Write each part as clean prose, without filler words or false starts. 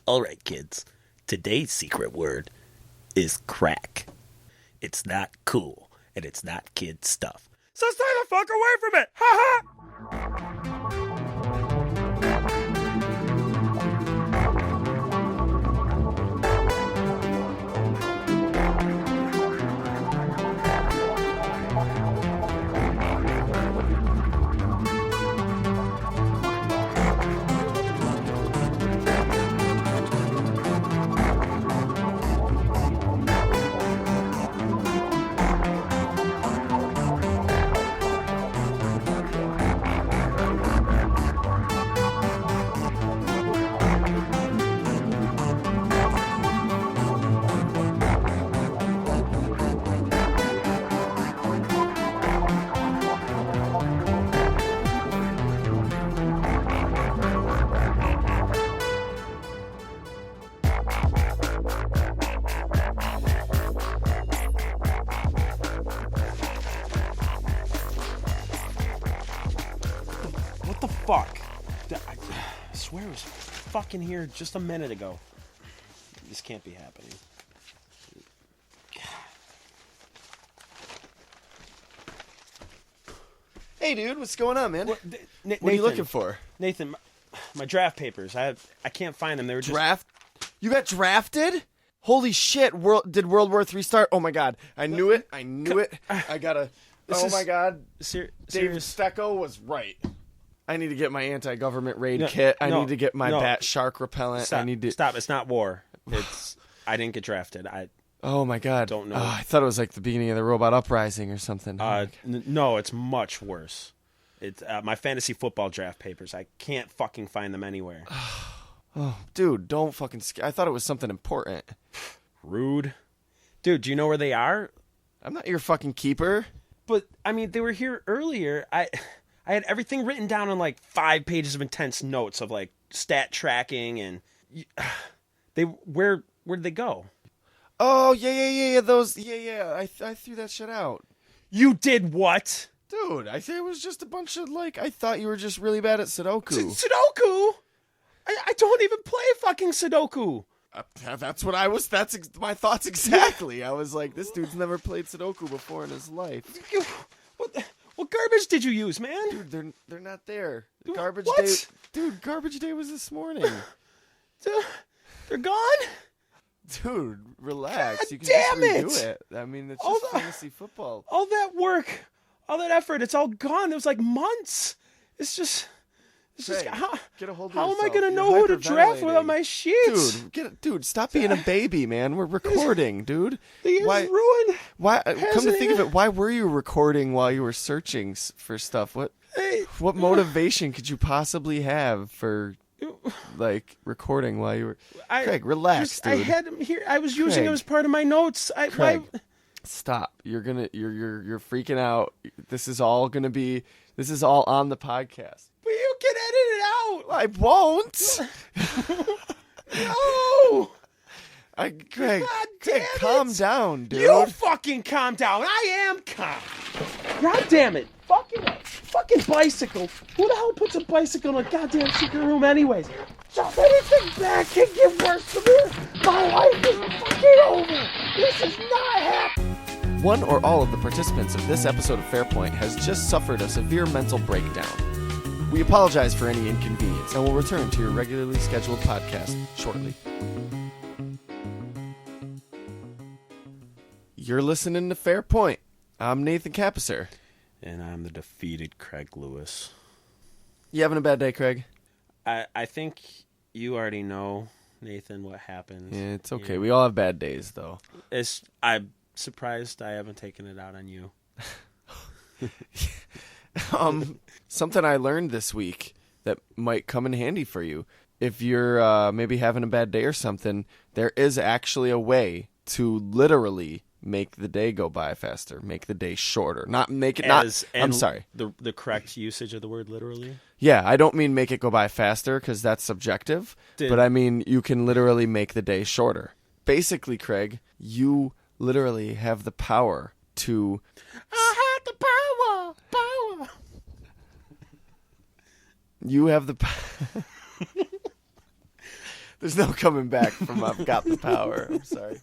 All right, kids. Today's secret word is crack. It's not cool, and it's not kid stuff. So stay the fuck away from it! Ha ha! What the fuck? I swear it was fucking here just a minute ago. This can't be happening. Hey, dude, what's going on, man? What Nathan, are you looking for? Nathan, my draft papers. I can't find them. They were just... You got drafted? Holy shit! Did World War III start? Oh my god! I knew it! I gotta. My god! David Stecco was right. I need to get my anti-government raid kit. I need to get my bat shark repellent. Stop, I need to stop. It's not war. I didn't get drafted. Oh my god! Don't know. I thought it was like the beginning of the robot uprising or something. No, it's much worse. It's my fantasy football draft papers. I can't fucking find them anywhere. Oh, dude, don't fucking... I thought it was something important. Rude. Dude, do you know where they are? I'm not your fucking keeper. But, I mean, they were here earlier. I had everything written down on, like, 5 pages of intense notes of, like, stat tracking and... Where'd they go? Oh, yeah. Those... Yeah. I threw that shit out. You did what? Dude, I think it was just a bunch of, like... I thought you were just really bad at Sudoku. Sudoku? I don't even play fucking Sudoku. That's what I was. That's my thoughts exactly. I was like, this dude's never played Sudoku before in his life. What garbage did you use, man? Dude, they're not there. Garbage day. Dude, garbage day was this morning. They're gone? Dude, relax. God you can damn just redo it. I mean, it's just fantasy football. All that work, all that effort, it's all gone. It was like months. It's just... Craig, get a hold of how yourself. am I going to know who to draft without my sheets? Dude, stop being a baby, man. We're recording, dude. The year's ruined. Why? Come to think of it, why were you recording while you were searching for stuff? What motivation could you possibly have for, like, recording while you were... Craig, relax, dude. I had them here. I was using them as part of my notes. Craig, stop. You're freaking out. This is all on the podcast. But you can edit it out. I won't. No. Craig, calm down, dude. You fucking calm down. I am calm. God damn it. Fucking bicycle. Who the hell puts a bicycle in a goddamn secret room anyways? Just anything bad can get worse from here. My life is fucking over. This is not happening. One or all of the participants of this episode of Fairpoint has just suffered a severe mental breakdown. We apologize for any inconvenience and will return to your regularly scheduled podcast shortly. You're listening to Fairpoint. I'm Nathan Kappesser. And I'm the defeated Craig Lewis. You having a bad day, Craig? I think you already know, Nathan, what happens. Yeah, it's okay. We all have bad days, though. I'm surprised I haven't taken it out on you. Something I learned this week that might come in handy for you. If you're maybe having a bad day or something, there is actually a way to literally make the day go by faster, make the day shorter. I'm sorry. The correct usage of the word literally? Yeah, I don't mean make it go by faster because that's subjective, but I mean you can literally make the day shorter. Basically, Craig, you literally have the power to... I have the power! You have the There's no coming back from I've got the power. I'm sorry.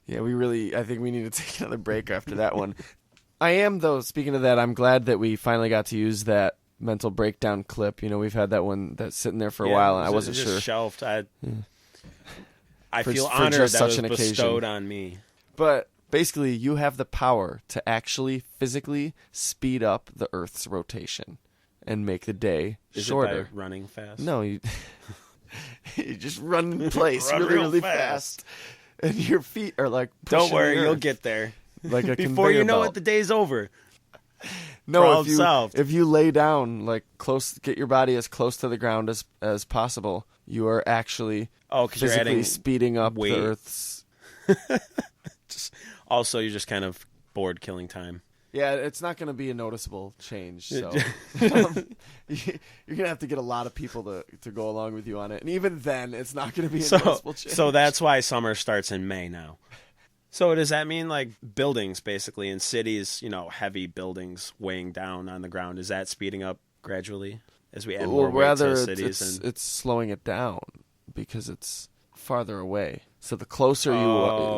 Yeah, I think we need to take another break after that one. I am, though, speaking of that, I'm glad that we finally got to use that mental breakdown clip. We've had that one that's sitting there for a while, and I wasn't sure. Shelved. I feel honored that it was bestowed on me. But basically, you have the power to actually physically speed up the Earth's rotation and make the day shorter. Is it by running fast? No, you just run in place Run really, real really fast. And your feet are like pushing Don't worry, the you'll earth get there. like a Before you know conveyor it, the day's over. No, Problem solved. if you lay down get your body as close to the ground as possible, you are actually physically speeding up weight. the Earth's. Also, you're just kind of bored killing time. Yeah, it's not going to be a noticeable change. So you're going to have to get a lot of people to go along with you on it. And even then, it's not going to be a noticeable change. So that's why summer starts in May now. So does that mean like buildings basically in cities, heavy buildings weighing down on the ground, is that speeding up gradually as we add more weight to cities? It's slowing it down because it's farther away. So the closer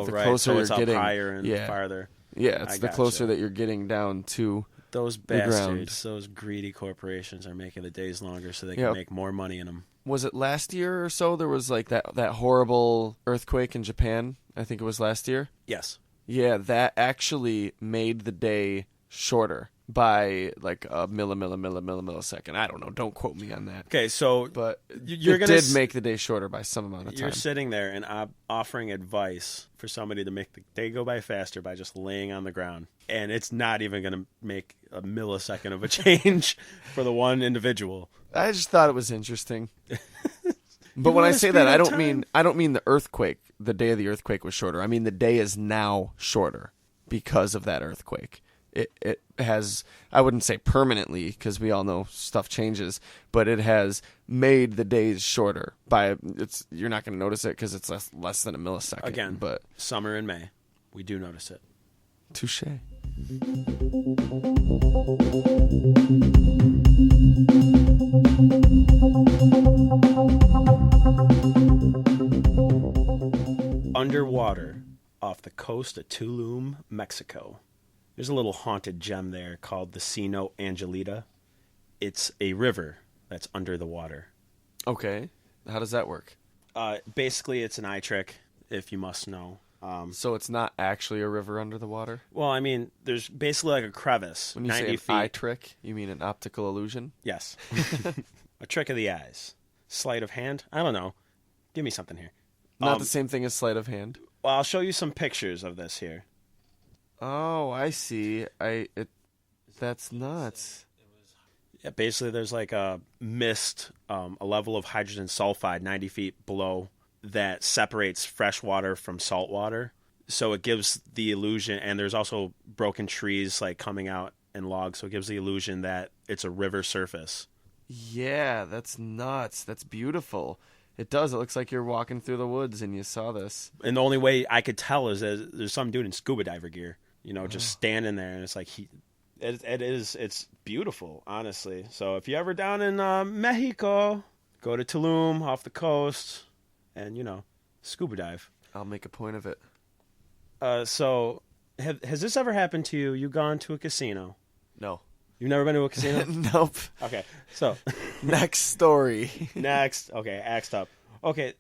closer it's you're getting up higher and farther. Yeah, it's the closer that you're getting down to those the ground. bastards, those greedy corporations are making the days longer so they can make more money in them. Was it last year or so? There was like that horrible earthquake in Japan. I think it was last year. Yes. Yeah, that actually made the day shorter by like a millisecond. I don't know. Don't quote me on that. Okay, so but it did make the day shorter by some amount of time. You're sitting there and offering advice for somebody to make the day go by faster by just laying on the ground, and it's not even going to make a millisecond of a change for the one individual. I just thought it was interesting. But when I say that, I don't mean the earthquake. The day of the earthquake was shorter. I mean the day is now shorter because of that earthquake. It has, I wouldn't say permanently, because we all know stuff changes, but it has made the days shorter. You're not going to notice it because it's less than a millisecond. Again, but summer in May, we do notice it. Touche. Underwater off the coast of Tulum, Mexico. There's a little haunted gem there called the Sino Angelita. It's a river that's under the water. Okay. How does that work? Basically, it's an eye trick, if you must know. So it's not actually a river under the water? Well, I mean, there's basically like a crevice. When you 90 say an feet. eye trick, you mean an optical illusion? Yes. A trick of the eyes. Sleight of hand? I don't know. Give me something here. Not the same thing as sleight of hand? Well, I'll show you some pictures of this here. Oh, I see. That's nuts. Yeah, basically there's like a mist, a level of hydrogen sulfide 90 feet below that separates fresh water from salt water. So it gives the illusion, and there's also broken trees like coming out and logs, so it gives the illusion that it's a river surface. Yeah, that's nuts. That's beautiful. It does. It looks like you're walking through the woods and you saw this. And the only way I could tell is that there's some dude in scuba diver gear, just standing there, and it's like it's beautiful, honestly. So if you're ever down in Mexico, go to Tulum off the coast and, scuba dive. I'll make a point of it. So has this ever happened to you? You gone to a casino? No. You've never been to a casino? Nope. Okay, so. Next story. Next. Okay, axed up. Okay,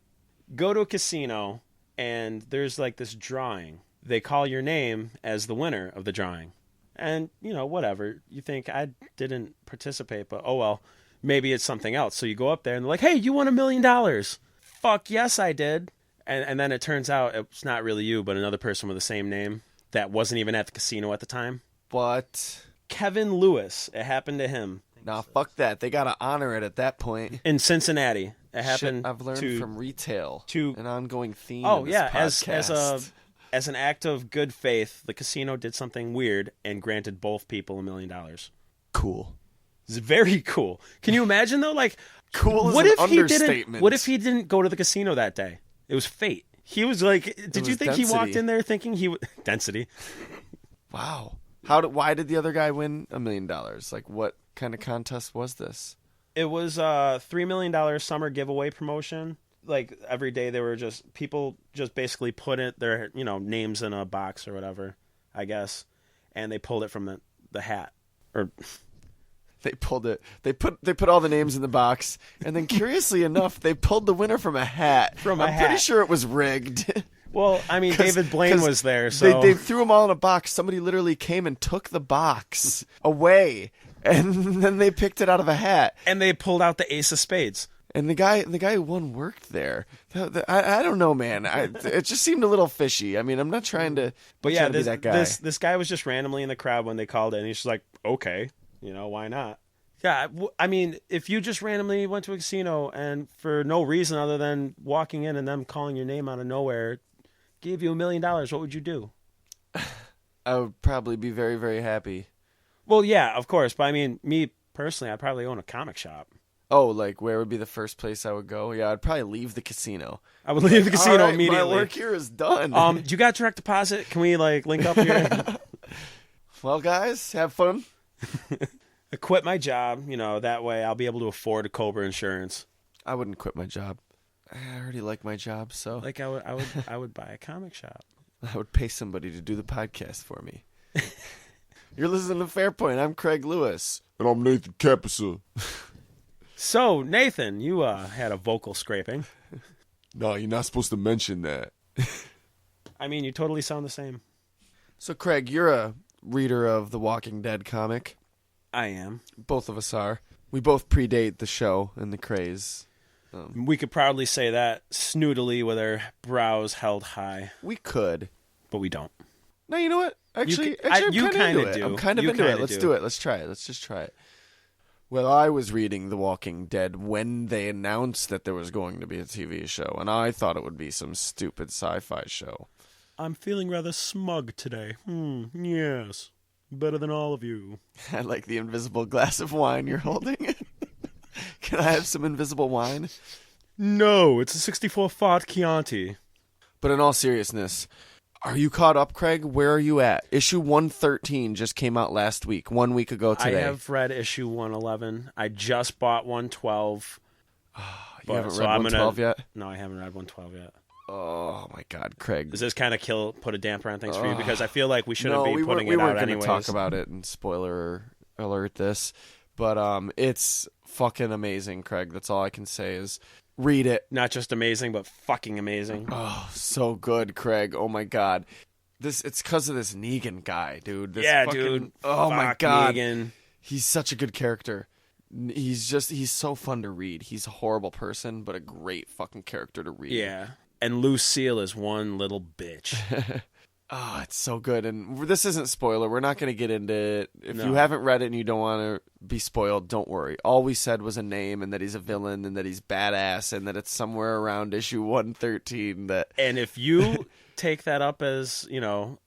go to a casino, and there's like this drawing. They call your name as the winner of the drawing. And, whatever. You think, I didn't participate, but oh well, maybe it's something else. So you go up there, and they're like, hey, you won $1 million. Fuck yes, I did. And then it turns out it's not really you, but another person with the same name that wasn't even at the casino at the time. But Kevin Lewis. It happened to him. Nah, fuck that. They gotta honor it at that point. In Cincinnati. It happened. Shit I've learned from retail. An ongoing theme. Oh in this yeah, podcast. as an act of good faith, the casino did something weird and granted both people $1 million. Cool. It's very cool. Can you imagine though? Like, cool is an understatement. What if he didn't go to the casino that day? It was fate. He was like, did you think density. he walked in there thinking he would density? Wow. Why did the other guy win $1 million? Like, what kind of contest was this? It was a $3 million summer giveaway promotion. Like every day they were people basically put their names in a box or whatever, I guess, and they pulled it from the hat. Or they pulled it. They put all the names in the box, and then curiously enough, they pulled the winner from a hat. I'm pretty sure it was rigged. Well, I mean, David Blaine was there, so they threw them all in a box. Somebody literally came and took the box away, and then they picked it out of a hat. And they pulled out the ace of spades. And the guy who won worked there. I don't know, man. It just seemed a little fishy. I mean, I'm not trying to. But yeah, be that guy. This guy was just randomly in the crowd when they called it, and he's just like, okay, why not? Yeah, I mean, if you just randomly went to a casino and for no reason other than walking in and them calling your name out of nowhere, gave you $1 million, what would you do? I would probably be very, very happy. Well, yeah, of course. But I mean, me personally, I'd probably own a comic shop. Oh, like where would be the first place I would go? Yeah, I'd probably leave the casino. I would leave the casino all right, immediately. My work here is done. Do you got direct deposit? Can we link up here? Well, guys, have fun. I quit my job. That way I'll be able to afford a Cobra insurance. I wouldn't quit my job. I already like my job, so like I would buy a comic shop. I would pay somebody to do the podcast for me. You're listening to Fairpoint. I'm Craig Lewis, and I'm Nathan Kappesser. So, Nathan, you had a vocal scraping. No, you're not supposed to mention that. I mean, you totally sound the same. So, Craig, you're a reader of the Walking Dead comic. I am. Both of us are. We both predate the show and the craze. We could proudly say that snootily with our brows held high. We could. But we don't. No, you know what? Actually, you I'm kind of of do. I'm kind of You into kinda it. Let's do. do it. Let's try it. Let's just try it. Well, I was reading The Walking Dead when they announced that there was going to be a TV show, and I thought it would be some stupid sci-fi show. I'm feeling rather smug today. Yes. Better than all of you. I like the invisible glass of wine you're holding. Can I have some invisible wine? No, it's a 64 Fat Chianti. But in all seriousness, are you caught up, Craig? Where are you at? Issue 113 just came out last week, 1 week ago today. I have read issue 111. I just bought 112. You haven't read 112 yet? No, I haven't read 112 yet. Oh, my God, Craig. Does this kind of put a damper on things for you? Because I feel like we shouldn't be putting it out anyways. We weren't going to talk about it and spoiler alert this. But it's fucking amazing, Craig. That's all I can say is read it. Not just amazing, but fucking amazing. Oh, so good, Craig. Oh, my God. It's because of this Negan guy, dude. Dude. Oh, Fuck my God. Negan. He's such a good character. He's so fun to read. He's a horrible person, but a great fucking character to read. Yeah. And Lucille is one little bitch. Oh, it's so good. And this isn't spoiler. We're not going to get into it. If you haven't read it and you don't want to be spoiled, don't worry. All we said was a name and that he's a villain and that he's badass and that it's somewhere around issue 113. And if you take that up as,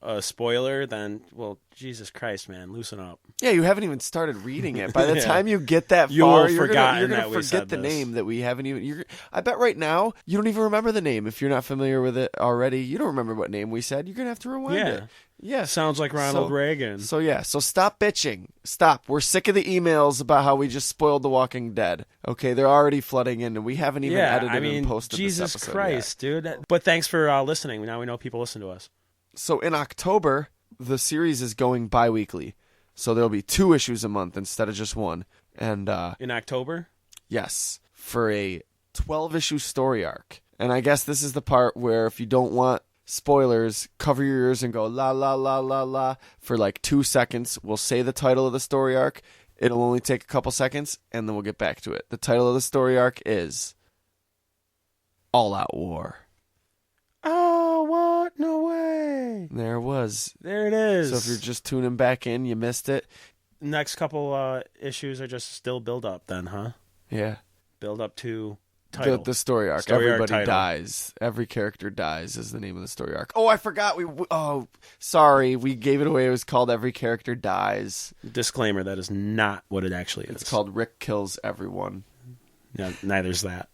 a spoiler, then, well, Jesus Christ, man, loosen up. Yeah, you haven't even started reading it. By the time you get that You'll far, have you're forgotten going that to we forget said the this. name that we haven't even... I bet right now, you don't even remember the name. If you're not familiar with it already, you don't remember what name we said. You're going to have to rewind it. Yeah. Sounds like Ronald Reagan. So stop bitching. Stop. We're sick of the emails about how we just spoiled The Walking Dead. Okay, they're already flooding in, and we haven't even edited and posted Jesus this episode Christ, yet. dude. But thanks for listening. Now we know people listen to us. So in October, the series is going bi-weekly. So there'll be 2 issues a month instead of just 1. And in October? Yes, for a 12-issue story arc. And I guess this is the part where if you don't want spoilers, cover your ears and go la la la la la for like 2 seconds. We'll say the title of the story arc. It'll only take a couple seconds, and then we'll get back to it. The title of the story arc is All Out War. Oh, what? No way. There it was. There it is. So if you're just tuning back in, you missed it. Next couple issues are just still build up then, huh? Yeah. Build up to title. The story arc. Everybody dies. Every character dies is the name of the story arc. Oh, I forgot. Sorry. We gave it away. It was called Every Character Dies. Disclaimer, that is not what it actually is. It's called Rick Kills Everyone. Yeah, neither's that.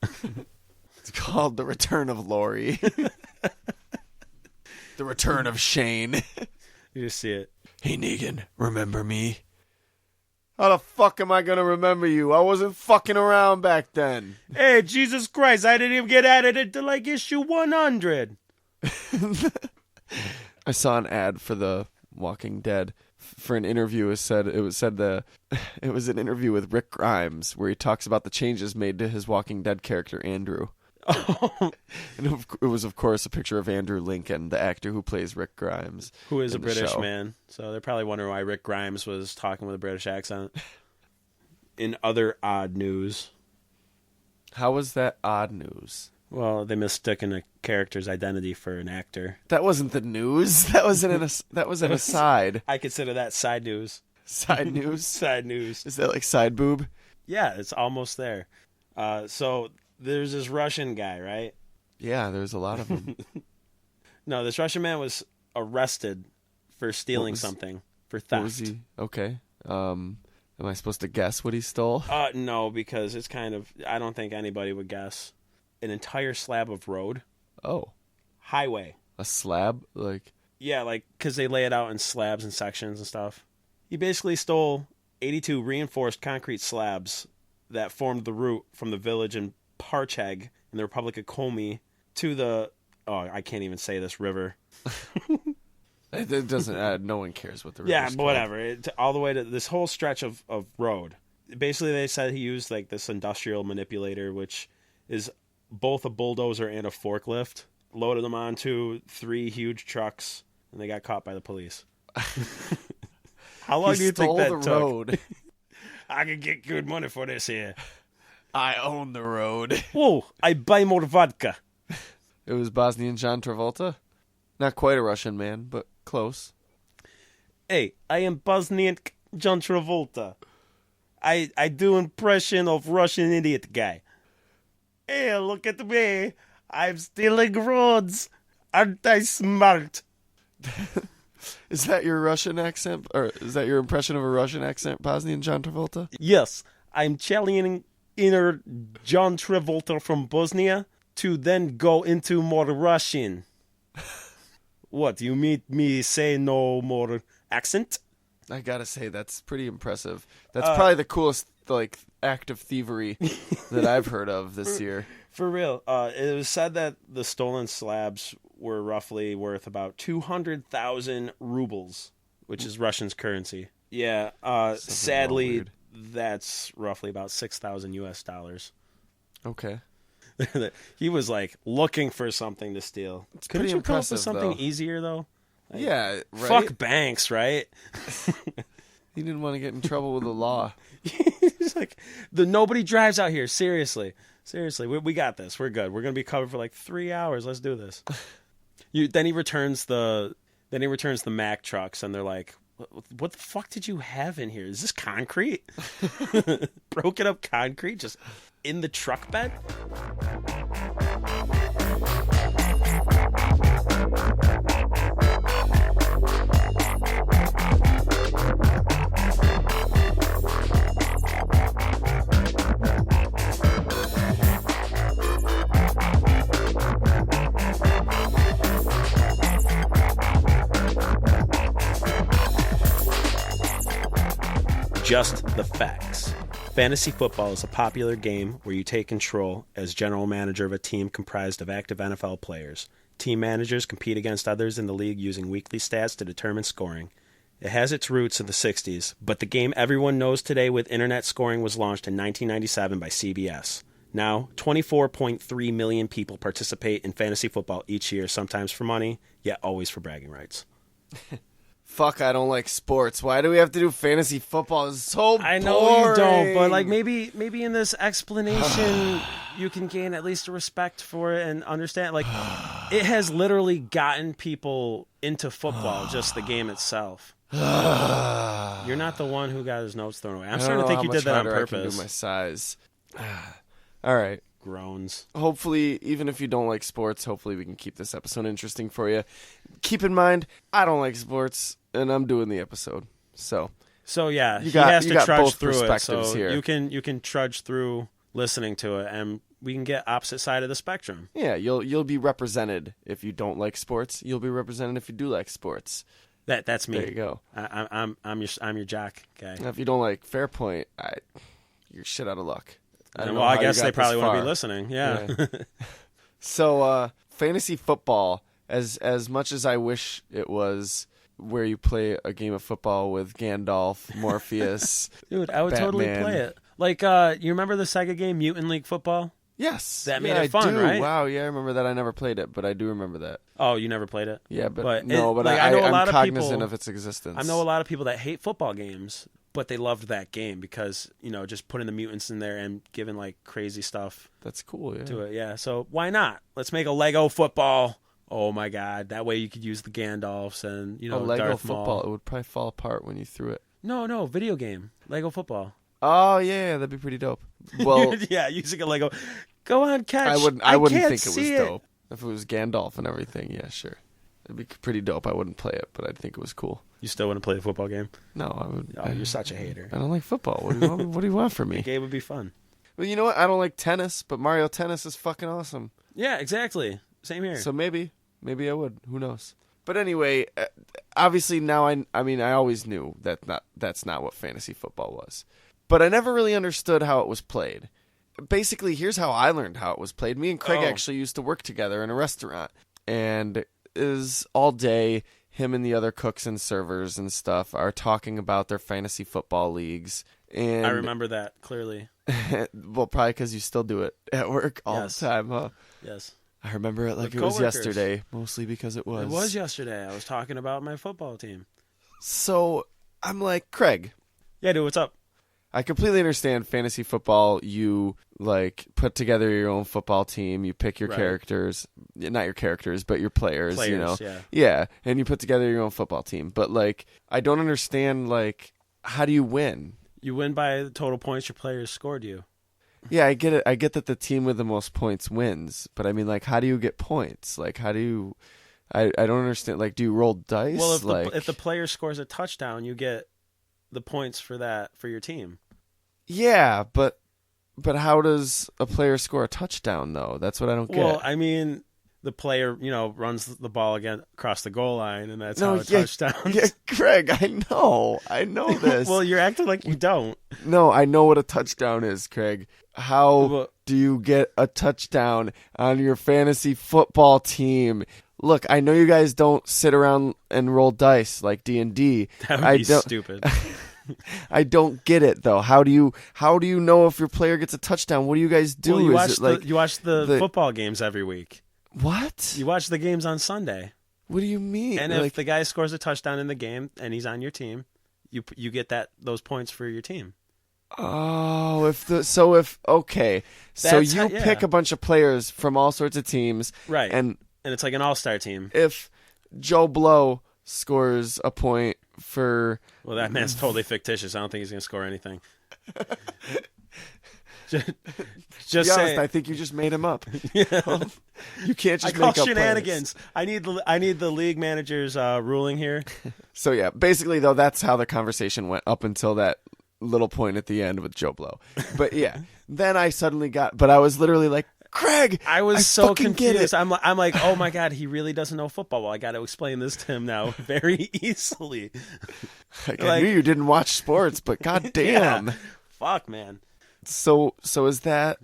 It's called The Return of Lori. The Return of Shane. You just see it. Hey, Negan, remember me? How the fuck am I gonna remember you? I wasn't fucking around back then. Hey, Jesus Christ, I didn't even get added into like issue 100. I saw an ad for The Walking Dead for an interview. It was an interview with Rick Grimes where he talks about the changes made to his Walking Dead character Andrew. Oh. And it was, of course, a picture of Andrew Lincoln, the actor who plays Rick Grimes. Who is a in the British show. man. So they're probably wondering why Rick Grimes was talking with a British accent. In other odd news, How was that odd news? well, they mistaken a character's identity for an actor. That wasn't the news. That was an aside. I consider that side news. Side news? Side news. Is that like side boob? Yeah, it's almost there. So there's this Russian guy, right? Yeah, there's a lot of them. No, this Russian man was arrested for stealing something, for theft. What was he? Okay. Am I supposed to guess what he stole? No, because it's kind of, I don't think anybody would guess. An entire slab of road. Oh, Highway. a slab? Like, Yeah, like, because they lay it out in slabs and sections and stuff. He basically stole 82 reinforced concrete slabs that formed the route from the village in Parcheg in the Republic of Komi to the, I can't even say this, river. it doesn't, no one cares what the Yeah, river's but whatever. All the way to this whole stretch of road. Basically, they said he used like this industrial manipulator, which is both a bulldozer and a forklift. Loaded them onto 3 huge trucks, and they got caught by the police. How long He do you think stole that the took? road. I can get good money for this here. I own the road. Whoa, I buy more vodka. It was Bosnian John Travolta. Not quite a Russian man, but close. Hey, I am Bosnian John Travolta. I do impression of Russian idiot guy. Hey, look at me. I'm stealing roads. Aren't I smart? Is that your Russian accent? Or is that your impression of a Russian accent, Bosnian John Travolta? Yes, I'm challenging inner John Travolta from Bosnia to then go into more Russian. What, you meet me say no more accent? I gotta say, that's pretty impressive. That's probably the coolest, like, act of thievery that I've heard of this year. For real, it was said that the stolen slabs were roughly worth about 200,000 rubles, which is Russian's currency. Yeah, sadly, weird. that's roughly about 6,000 US dollars. Okay. He was like looking for something to steal. Couldn't pretty you come up with impressive, something though. easier though? Like, Yeah, right? fuck banks, right? He didn't want to get in trouble with the law. He's like, nobody drives out here. Seriously, we got this. We're good. We're gonna be covered for like 3 hours. Let's do this. Then he returns the Mack trucks, and they're like, what the fuck did you have in here? Is this concrete? Broken up concrete just in the truck bed? Just the facts. Fantasy football is a popular game where you take control as general manager of a team comprised of active NFL players. Team managers compete against others in the league using weekly stats to determine scoring. It has its roots in the 60s, but the game everyone knows today with internet scoring was launched in 1997 by CBS. Now, 24.3 million people participate in fantasy football each year, sometimes for money, yet always for bragging rights. Fuck, I don't like sports. Why do we have to do fantasy football? It's so boring. I know you don't, but like maybe in this explanation you can gain at least a respect for it and understand. Like, it has literally gotten people into football, just the game itself. You're not the one who got his notes thrown away. I'm starting to think you did that on I can purpose. do my size. All right. Groans. Hopefully, even if you don't like sports, hopefully we can keep this episode interesting for you. Keep in mind, I don't like sports, and I'm doing the episode. So yeah, you he has to trudge both through it. perspectives So here. you can trudge through listening to it, and we can get opposite side of the spectrum. Yeah, you'll be represented if you don't like sports. You'll be represented if you do like sports. That's me. There you go. I'm your jock guy. Now, if you don't like Fairpoint, you're shit out of luck. Well, I guess they probably wouldn't be listening. Yeah. So, fantasy football, as much as I wish it was where you play a game of football with Gandalf, Morpheus, dude, I would Batman. totally play it. Like, you remember the Sega game Mutant League Football? Yes. That made it fun, I do. right? Wow, yeah, I remember that. I never played it, but I do remember that. Oh, you never played it? Yeah, but I know a I'm lot of cognizant people, of its existence. I know a lot of people that hate football games, but they loved that game because, just putting the mutants in there and giving, like, crazy stuff That's cool, yeah. to it. Yeah, so why not? Let's make a Lego football. Oh, my God. That way you could use the Gandalfs and, A Lego Darth football, Maul. it would probably fall apart when you threw it. No, video game. Lego football. Oh, yeah, that'd be pretty dope. Well, yeah, using a Lego. Go on, catch. I wouldn't can't think it was see dope. If it was Gandalf and everything, yeah, sure. It'd be pretty dope. I wouldn't play it, but I'd think it was cool. You still wouldn't play a football game? No, I would. Oh, you're such a hater. I don't like football. What do you want from me? The game would be fun. Well, you know what? I don't like tennis, but Mario Tennis is fucking awesome. Yeah, exactly. Same here. So maybe I would. Who knows? But anyway, obviously now I mean I always knew that's not what fantasy football was. But I never really understood how it was played. Basically, here's how I learned how it was played. Me and Craig actually used to work together in a restaurant, and it is all day him and the other cooks and servers and stuff are talking about their fantasy football leagues. And I remember that clearly. well, probably because you still do it at work all the time, huh? Yes. I remember it like With it was coworkers. yesterday, mostly because it was. It was yesterday. I was talking about my football team. So I'm like, Craig, Yeah, dude, what's up? I completely understand fantasy football. You like put together your own football team. You pick your Right. characters, not your characters, but your players. You know, yeah. and you put together your own football team. But like, I don't understand. Like, how do you win? You win by the total points your players scored you. Yeah, I get it. I get that the team with the most points wins. But I mean, like, how do you get points? Like, how do you? I don't understand. Like, do you roll dice? Well, if the player scores a touchdown, you get the points for that for your team. Yeah, but how does a player score a touchdown though? That's what I don't get. Well, I mean, the player, runs the ball again across the goal line, and that's how a touchdown. Yeah, Craig, I know this. Well, you're acting like you don't. No, I know what a touchdown is, Craig. How do you get a touchdown on your fantasy football team? Look, I know you guys don't sit around and roll dice like D&D. That would be stupid. I don't get it though. How do you know if your player gets a touchdown? What do you guys do? Well, you watch the football games every week. What? You watch the games on Sunday. What do you mean? And if the guy scores a touchdown in the game and he's on your team, you get those points for your team. Oh, okay. So you pick a bunch of players from all sorts of teams, right? And it's like an all-star team. If Joe Blow scores a point for... Well, that man's totally fictitious. I don't think he's going to score anything. Just say, honest, I think you just made him up. Yeah. You can't just I call make up shenanigans. players. I need the league manager's ruling here. So yeah, basically though, that's how the conversation went up until that little point at the end with Joe Blow. But yeah, then I suddenly but I was literally like, Craig, I was so confused. I'm like, oh my God, he really doesn't know football. Well, I got to explain this to him now very easily. I knew you didn't watch sports, but goddamn, yeah. Fuck, man. So is that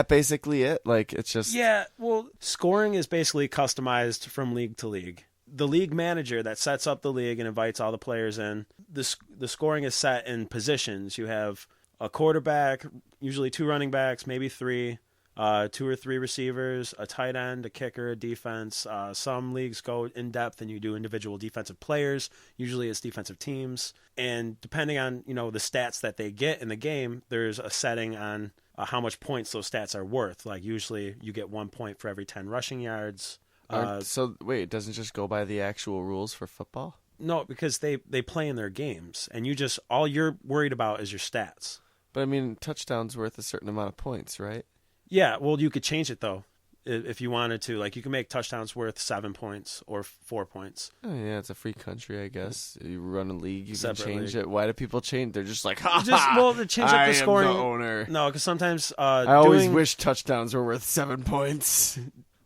basically it? Like, it's just... Yeah, well, scoring is basically customized from league to league. The league manager that sets up the league and invites all the players in, the scoring is set in positions. You have a quarterback, usually 2 running backs, maybe 3, 2 or 3 receivers, a tight end, a kicker, a defense. Some leagues go in depth and you do individual defensive players. Usually it's defensive teams. And depending on, the stats that they get in the game, there's a setting on how much points those stats are worth. Like usually you get 1 point for every 10 rushing yards. So wait, it doesn't just go by the actual rules for football? No, because they play in their games and all you're worried about is your stats. But I mean, touchdown's worth a certain amount of points, right? Yeah, well, you could change it, though, if you wanted to. Like, you can make touchdowns worth 7 points or 4 points. Oh, yeah, it's a free country, I guess. You run a league, you Separate can change league. it. Why do people change? They're just like, to change up the scoring. I am the owner. No, because sometimes... I always wish touchdowns were worth 7 points.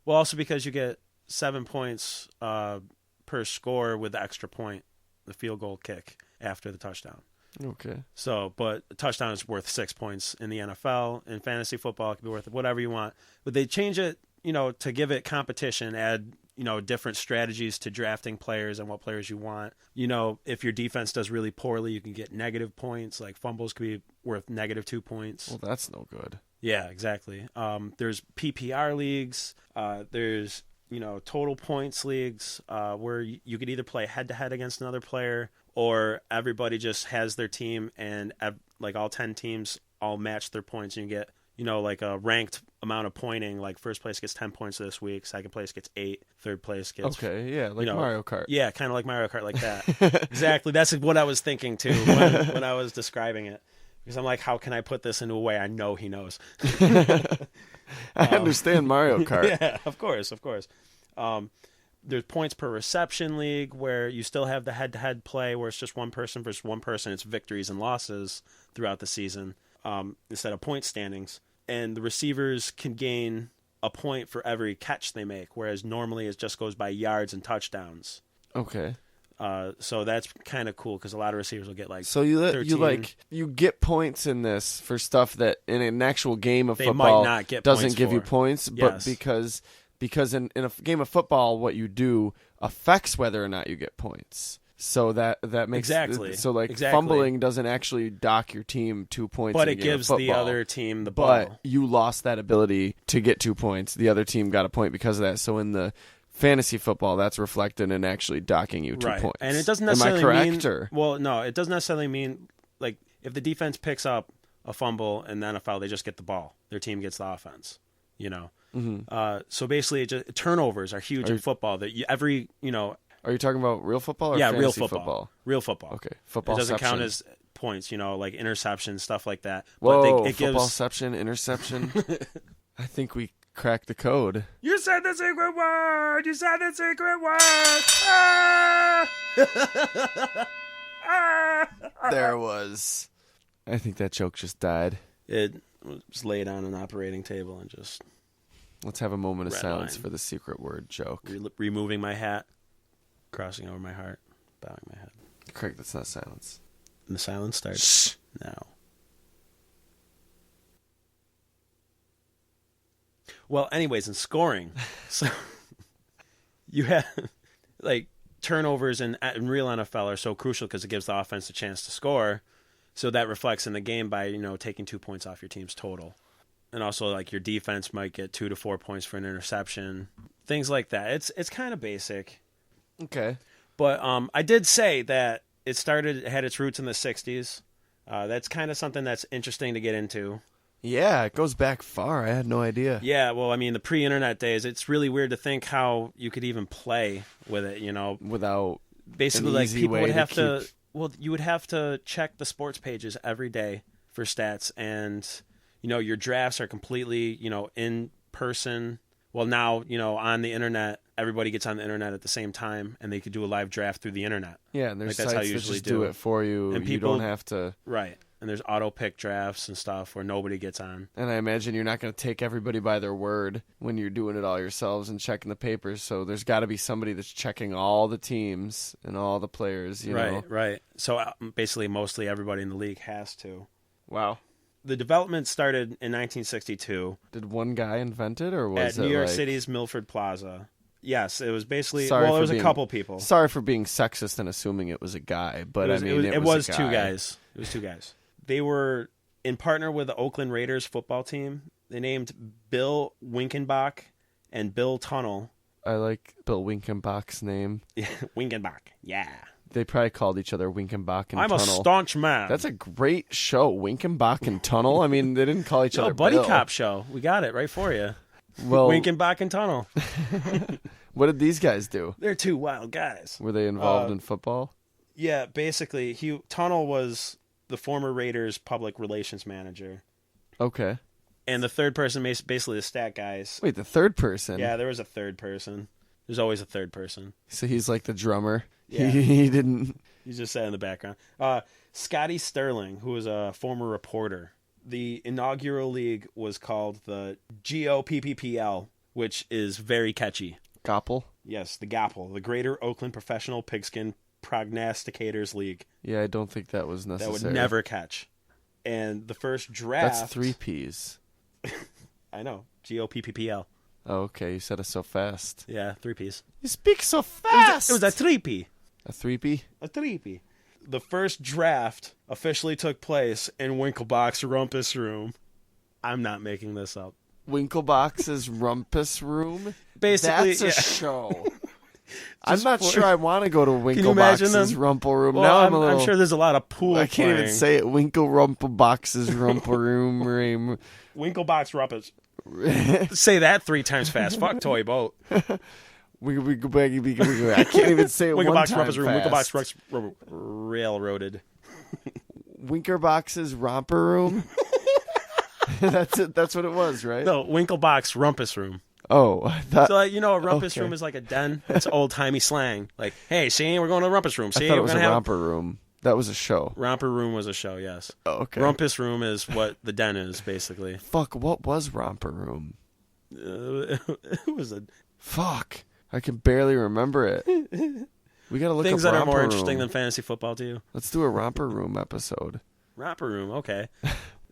Well, also because you get 7 points per score with the extra point. the field goal kick after the touchdown. Okay. So, but a touchdown is worth 6 points in the NFL. In fantasy football, it could be worth whatever you want. But they change it, to give it competition, add, different strategies to drafting players and what players you want. If your defense does really poorly, you can get negative points. Like fumbles could be worth -2 points. Well, that's no good. Yeah, exactly. There's PPR leagues. There's, total points leagues where you could either play head-to-head against another player, or everybody just has their team and like all 10 teams all match their points, and you get, like a ranked amount of pointing. Like first place gets 10 points this week, second place gets 8, third place gets... Okay, yeah, like Mario Kart. Yeah, kind of like Mario Kart, like that. Exactly. That's what I was thinking too when I was describing it. Because I'm like, how can I put this into a way I know he knows? I understand Mario Kart. Yeah, of course. There's points per reception league where you still have the head-to-head play where it's just one person versus one person. It's victories and losses throughout the season instead of point standings. And the receivers can gain a point for every catch they make, whereas normally it just goes by yards and touchdowns. Okay. So that's kind of cool because a lot of receivers will get like So you 13. you get points in this for stuff that in an actual game of They football might not get doesn't points give you for. points, Yes. but because in a game of football what you do affects whether or not you get points. So that makes Exactly. So like Exactly. fumbling doesn't actually dock your team 2 points, But in a it game of gives the football. other team the ball. But you lost that ability to get 2 points. The other team got a point because of that. So in the fantasy football, that's reflected in actually docking you 2 right. points. And it doesn't Am I necessarily correct, mean... or? Well, no, it doesn't necessarily mean... Like, if the defense picks up a fumble in the NFL, they just get the ball. Their team gets the offense, Mm-hmm. So basically, turnovers are huge in football. That Are you talking about real football or fantasy real football. Real football. Okay, football. It doesn't count as points, like interceptions, stuff like that. Whoa, But it gives... footballception, interception. I think we cracked the code. You said the secret word! You said the secret word! There was. I think that joke just died. It was laid on an operating table and just Let's have a moment of Red silence line. for the secret word joke. removing my hat, crossing over my heart, bowing my head. Craig, that's not silence. And the silence starts now. Well, anyways, in scoring, so you have like turnovers in real NFL are so crucial because it gives the offense a chance to score. So that reflects in the game by taking 2 points off your team's total, and also like your defense might get 2 to 4 points for an interception, things like that. It's kind of basic, Okay. but I did say that it had its roots in the '60s. That's kind of something that's interesting to get into. Yeah, it goes back far. I had no idea. Yeah, well, I mean, the pre-internet days, it's really weird to think how you could even play with it, Without Basically, an like, easy people way would to have to... keep- Well, you would have to check the sports pages every day for stats, and, your drafts are completely, in person. Well, now, on the internet, everybody gets on the internet at the same time, and they could do a live draft through the internet. Yeah, and there's Like, that's how sites you that usually just do do it for you. And You people- don't have to... Right. And there's auto-pick drafts and stuff where nobody gets on. And I imagine you're not going to take everybody by their word when you're doing it all yourselves and checking the papers. So there's got to be somebody that's checking all the teams and all the players, you know. Right. So basically, mostly everybody in the league has to. Wow. The development started in 1962 Did one guy invent it, or was at it New York like... City's Milford Plaza. Yes, it was basically... Sorry well, for there was a being- couple people. Sorry for being sexist and assuming it was a guy, but it I mean, it was a two guy. guys. It was two guys. They were in partner with the Oakland Raiders football team. They named Bill Winkenbach and Bill Tunnel. I like Bill Winkenbach's name. Winkenbach, yeah. They probably called each other Winkenbach and I'm Tunnel. a staunch man. That's a great show, Winkenbach and Tunnel. I mean, they didn't call each other buddy Bill. cop show. We got it right for you. Well, Winkenbach and Tunnel. what did these guys do? They're two wild guys. Were they involved in football? Yeah, basically, Tunnel was the former Raiders public relations manager. Okay. And the third person, basically the stat guys. Wait, the third person? Yeah, there was a third person. There's always a third person. So he's like the drummer. Yeah. He didn't... He's just sat in the background. Scotty Sterling, who was a former reporter. The inaugural league was called the GOPPPL, which is very catchy. Gopple? Yes, the GAPL, the Greater Oakland Professional Pigskin prognosticators league Yeah, I don't think that was that necessary. would never catch. And the first draft. That's 3 Ps. I know. GOPPPL. Oh, okay, you said it so fast. Yeah, 3 Ps. You speak so fast. It was a 3P. A 3P? A 3P. The first draft officially took place in Winkenbach's Rumpus room. I'm not making this up. Winkenbach's Rumpus room? Basically, That's a yeah. show. I'm not sure I want to go to Can you imagine Winkenbach's them? Rumple room. Well, Now I'm a little... I'm sure there's a lot of pool I can't even playing. say it. Winkelrumpelbox's Rumple room. Winkenbach's Rumpus. Say that 3 times fast. Fuck Toy Boat. I can't even say it one Winkenbach's time Rumpus room. fast. Winkenbach's railroaded. Winkenbach's Romper room? That's it. That's what it was, right? No, Winkenbach's Rumpus room. Oh, I thought, So, like, you know, a rumpus okay. room is like a den. It's old-timey slang. Like, hey, see, we're going to the rumpus room. See, I thought it we're was going a to have... romper room. That was a show. Romper room was a show, yes. Oh, okay. Rumpus room is what the den is, basically. Fuck, what was romper room? It was a... Fuck, I can barely remember it. We gotta look Things up that are romper more room. interesting than fantasy football to you. Let's do a romper room episode. Romper room, okay.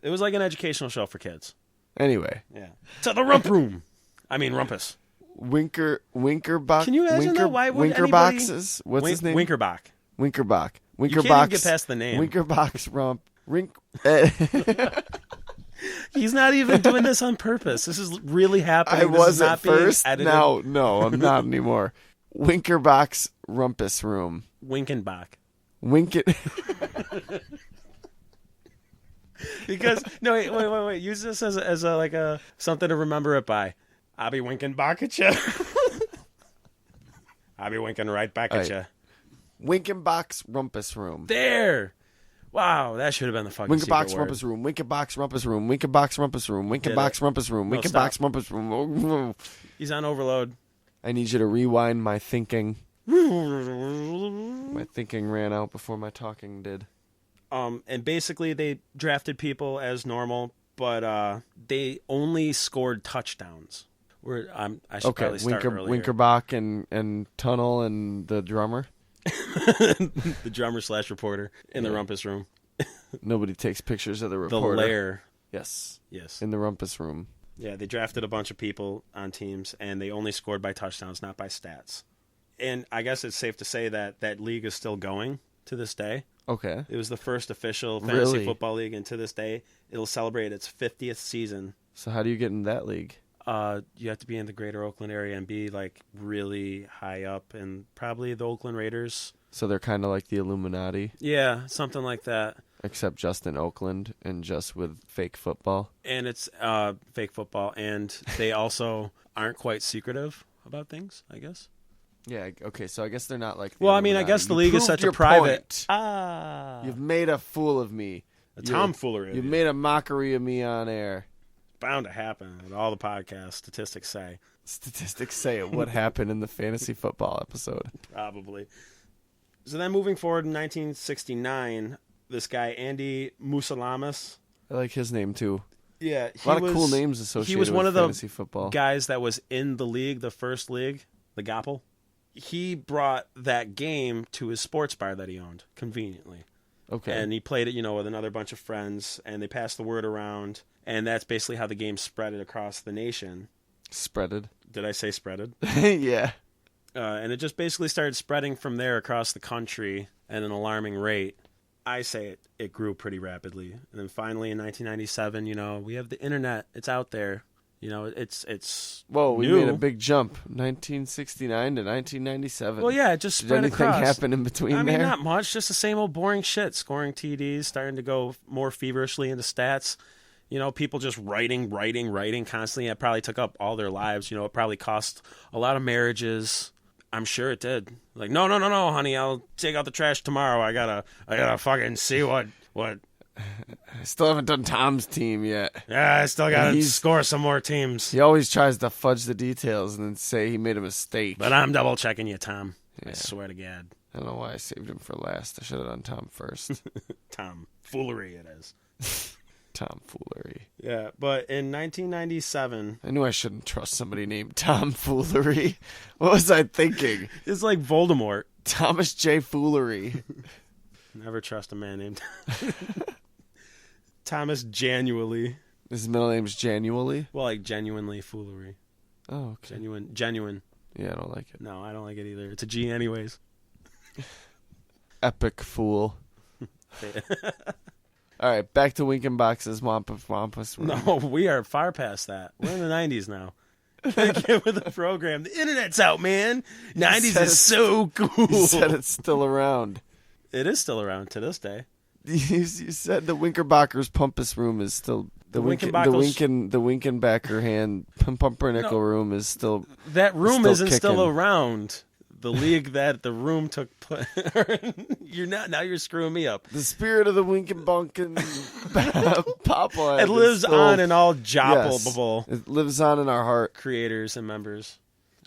It was like an educational show for kids. Anyway, Yeah. To the rump room. I mean, rumpus. Winkerbach. Can you imagine that? Why would Winkerbach's? What's his name? Winkenbach. Winkerbach. You can't even get past the name. Winkerbach's He's not even doing this on purpose. This is really happening. I This was is not at first. being edited. Now, no, I'm not anymore. Winkerbach's rumpus room. Winkenbach. Winken. Because no, wait. Use this as a like a something to remember it by. I'll be winking back at you. I'll be winking right back at you. Winkenbach's rumpus room. There. Wow, that should have been the fucking Winkenbach's secret word. rumpus room. Winkenbach's rumpus room. Winkenbach's rumpus room. Winkenbach's rumpus room. No, Winkenbach's stop. rumpus room. He's on overload. I need you to rewind my thinking. My thinking ran out before my talking did. And basically they drafted people as normal, but they only scored touchdowns. I should probably start earlier. Winkerbach and Tunnel and the drummer. The drummer / reporter in the rumpus room. Nobody takes pictures of the The reporter. lair. Yes. Yes. In the rumpus room. Yeah, they drafted a bunch of people on teams, and they only scored by touchdowns, not by stats. And I guess it's safe to say that that league is still going to this day. Okay. It was the first official fantasy Really? football league, and to this day, it'll celebrate its 50th season. So how do you get in that league? You have to be in the greater Oakland area and be like really high up, and probably the Oakland Raiders. So they're kind of like the Illuminati, Yeah, something like that. except just in Oakland and just with fake football. And it's fake football, and they also aren't quite secretive about things, I guess. Yeah, okay, so I guess they're not like the Well, I mean, I Illuminati. guess the You league is proved such a your private. point. You've made a fool of me. A tomfoolery. You've made a mockery of me on air. Bound to happen. And all the podcast statistics say Statistics say it. What happened in the fantasy football episode? probably. So then, moving forward in 1969, this guy Andy Musalamas. I like his name too. Yeah, A lot of cool names associated He was one with of the fantasy football. guys that was in the league, the first league, the Goppel. He brought that game to his sports bar that he owned, conveniently. Okay. And he played it, with another bunch of friends, and they passed the word around, and that's basically how the game spread it across the nation. Spreaded. Did I say spreaded? Yeah. And it just basically started spreading from there across the country at an alarming rate. I say it grew pretty rapidly. And then finally in 1997, we have the internet. It's out there. It's Whoa, we new. made a big jump. 1969 to 1997. Well, yeah, it just Did spread anything across. happen in between I there? mean, not much. Just the same old boring shit. Scoring TDs, starting to go more feverishly into stats. People just writing constantly. It probably took up all their lives. It probably cost a lot of marriages. I'm sure it did. Like, no, honey, I'll take out the trash tomorrow. I gotta fucking see what. I still haven't done Tom's team yet. Yeah, I still gotta He's- score some more teams. He always tries to fudge the details and then say he made a mistake. But I'm double checking you, Tom. Yeah. I swear to God, I don't know why I saved him for last. I should have done Tom first. Tom, foolery it is. Tomfoolery. Yeah, but in 1997, I knew I shouldn't trust somebody named Tomfoolery. What was I thinking? it's like Voldemort. Thomas J. Foolery. Never trust a man named Thomas Genuinely. His middle name's Janually. Well, like genuinely foolery. Oh, okay. Genuine. Yeah, I don't like it. No, I don't like it either. It's a G anyways. Epic fool. All right, back to Winkenbach's Wampus. No, we are far past that. We're in the 90s now. Get with the program. The internet's out, man. 90s is so cool. You said it's still around. It is still around to this day. You said the Winkerbacher's Pumpus room is still the Winkenbacher hand pumpernickel room is still that room still isn't kicking. still around. The league that the room took you're screwing me up. The spirit of the Winkenbunken Papa. It lives still, on in all jobbable it lives on in our heart. creators and members.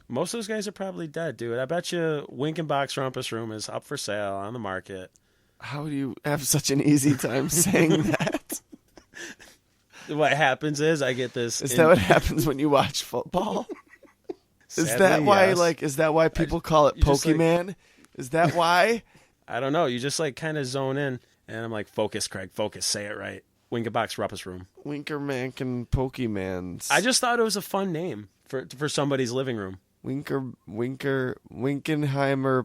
Most of those guys are probably dead, dude. I bet you Winkenbach's Rumpus room is up for sale on the market. How do you have such an easy time saying that? What happens is I get this. Is that what happens when you watch football? Is Sadly, that why? yes. Like, is that why people call it you just, like- Pokemon? Is that why? I don't know. You just like kind of zone in, and I'm like, focus, Craig, focus, say it right. Winkenbach's Rumpus room. Winkermankin Pokemans. I just thought it was a fun name for somebody's living room. Winkenheimer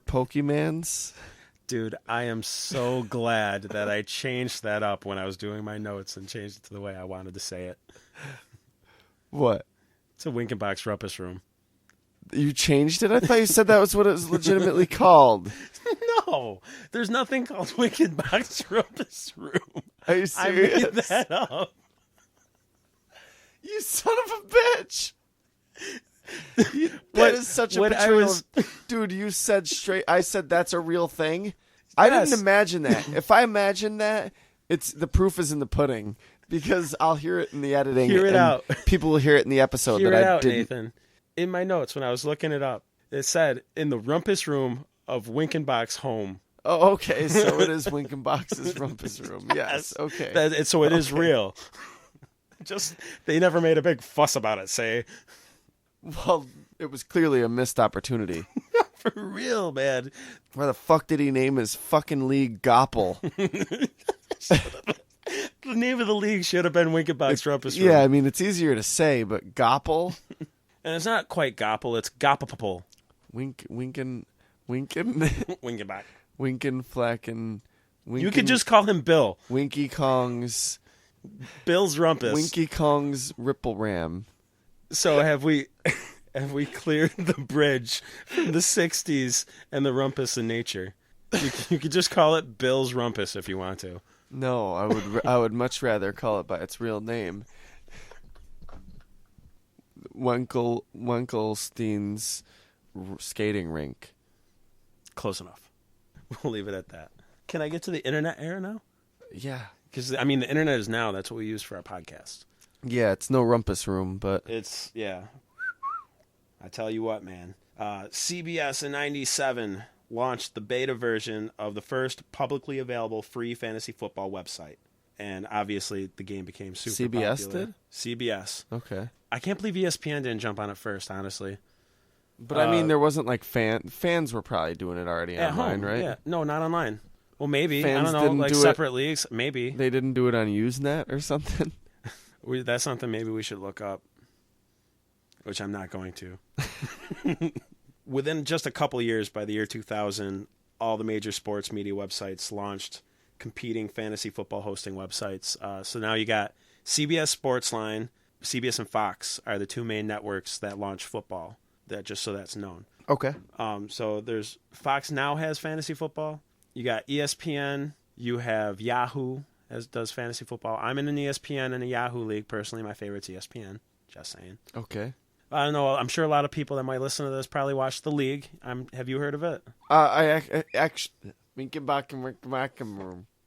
Pokemans. Dude, I am so glad that I changed that up when I was doing my notes and changed it to the way I wanted to say it. What? It's a Winkenbach's Rumpus room. You changed it? I thought you said that was what it was legitimately called. No, there's nothing called Winkenbach's Rumpus room. Are you serious? I made that up. You son of a bitch! That is such a betrayal. Dude, you said straight. I said that's a real thing. I Yes. didn't imagine that. If I imagine that, it's the proof is in the pudding because I'll hear it in the editing. Hear it and out. People will hear it in the episode Hear that it I out, didn't. Nathan. In my notes when I was looking it up, it said in the Rumpus room of Winkenbach's home. Oh, okay. So it is Winkenbach's Rumpus room. Yes. Okay. So it is real. Just they never made a big fuss about it. Say Well, it was clearly a missed opportunity. for real, man. Why the fuck did he name his fucking league Gopple? The name of the league should have been Winkenbach's Rumpus room. Yeah, I mean it's easier to say, but Gopple, And it's not quite Gopple, it's Gopapapole. Winken, Winkenbach. Flacken. You could just call him Bill. Winky Kong's Bill's Rumpus. Winky Kong's Ripple Ram. So have we cleared the bridge from the 60s and the Rumpus in nature? You could just call it Bill's Rumpus if you want to. No, I would much rather call it by its real name. Wenkelstein's skating rink. Close enough. We'll leave it at that. Can I get to the internet era now? Yeah. Because, I mean, the internet is now. That's what we use for our podcast. Yeah, it's no rumpus room, but It's, yeah. I tell you what, man. CBS in 97 launched the beta version of the first publicly available free fantasy football website. And obviously, the game became super CBS popular. did? CBS. okay. I can't believe ESPN didn't jump on it first, honestly. But I mean, there wasn't like fans were probably doing it already At online, home, right? Yeah. No, not online. Well, maybe. Fans I don't didn't know, like do it- separate leagues. Maybe. They didn't do it on Usenet or something. That's something maybe we should look up, which I'm not going to. Within just a couple years, by the year 2000, all the major sports media websites launched competing fantasy football hosting websites. So now you got CBS Sportsline, CBS and Fox are the two main networks that launch football. That just so that's known. Okay. So there's Fox now has fantasy football. You got ESPN. You have Yahoo does fantasy football. I'm in an ESPN and a Yahoo league personally. My favorite's ESPN. Just saying. Okay. I don't know. I'm sure a lot of people that might listen to this probably watch the league. Have you heard of it? I actually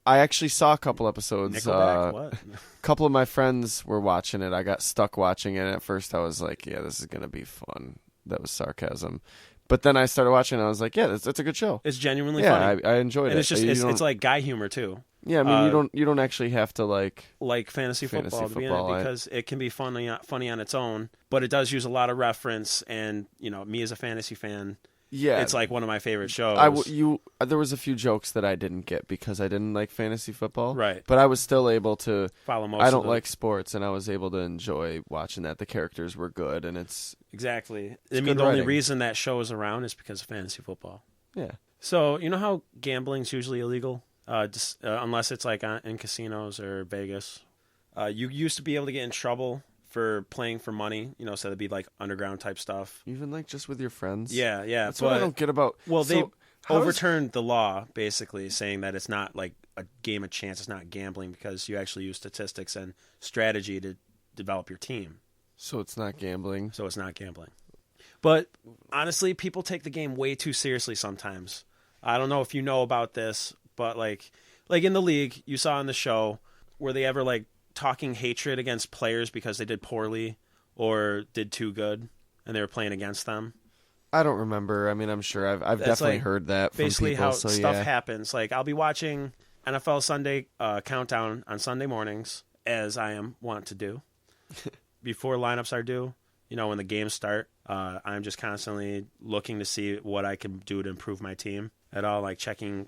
I actually saw a couple episodes. Nickelback? What? A couple of my friends were watching it. I got stuck watching it. And at first, I was like, "Yeah, this is gonna be fun." That was sarcasm. But then I started watching, and I was like, "Yeah, that's a good show." It's genuinely funny. I enjoyed And it. it's just it's like guy humor too. Yeah, I mean, you don't actually have to like Fantasy football to be in football, it because it can be funny on its own, but it does use a lot of reference. And me as a fantasy fan, Yeah. it's like one of my favorite shows. There was a few jokes that I didn't get because I didn't like fantasy football. Right. But I was still able to follow most. I don't like sports, and I was able to enjoy watching that. The characters were good, and it's exactly. It's I mean, good the only writing. reason that show is around is because of fantasy football. yeah. So you know how gambling's usually illegal, unless it's like in casinos or Vegas. You used to be able to get in trouble for playing for money. You know, so that'd be like underground type stuff. Even like just with your friends. Yeah. That's what I don't get about. Well, they So, how does- overturned the law, basically saying that it's not like a game of chance. It's not gambling because you actually use statistics and strategy to develop your team. So it's not gambling. So it's not gambling. But honestly, people take the game way too seriously sometimes. I don't know if you know about this, but like in the league, you saw on the show, were they ever like talking hatred against players because they did poorly or did too good and they were playing against them? I don't remember. I mean, I'm sure I've That's definitely like heard that from basically people. how So stuff yeah. happens. Like I'll be watching NFL Sunday Countdown on Sunday mornings, as I am wont to do before lineups are due. You know, when the games start, I'm just constantly looking to see what I can do to improve my team at all, like checking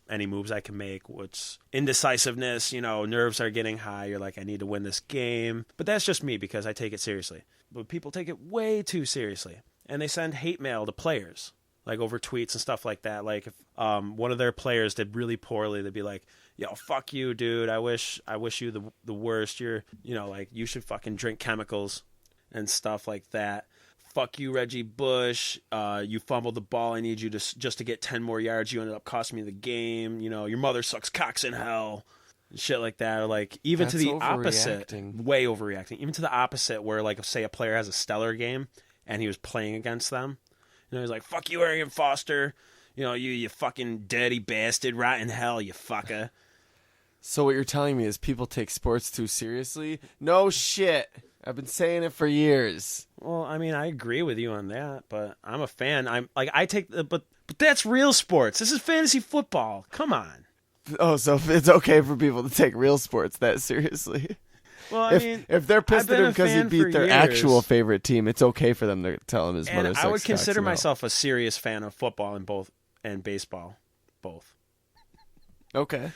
any moves I can make, what's indecisiveness, you know, nerves are getting high. You're like, I need to win this game. But that's just me because I take it seriously. But people take it way too seriously. And they send hate mail to players, like over tweets and stuff like that. Like if one of their players did really poorly, they'd be like, yo, fuck you, dude. I wish you the worst. You're, you know, like you should fucking drink chemicals and stuff like that. Fuck you, Reggie Bush. You fumbled the ball. I need you to just to get 10 more yards. You ended up costing me the game. You know, your mother sucks cocks in hell. And shit like that. Or like even to That's the opposite. overreacting. Way overreacting. Even to the opposite where like say a player has a stellar game and he was playing against them. You know, he's like, fuck you, Arian Foster. You know, you fucking dirty bastard. Rot in hell, you fucker. So what you're telling me is people take sports too seriously? No shit. I've been saying it for years. Well, I mean, I agree with you on that, but I'm a fan. I'm like, but that's real sports. This is fantasy football. Come on. Oh, so it's okay for people to take real sports that seriously. Well, I mean, if they're pissed I've at been him a because he fan beat for their years. actual favorite team, it's okay for them to tell him his mother and sucks I would cocks consider in hell. myself a serious fan of football and baseball, both. Okay.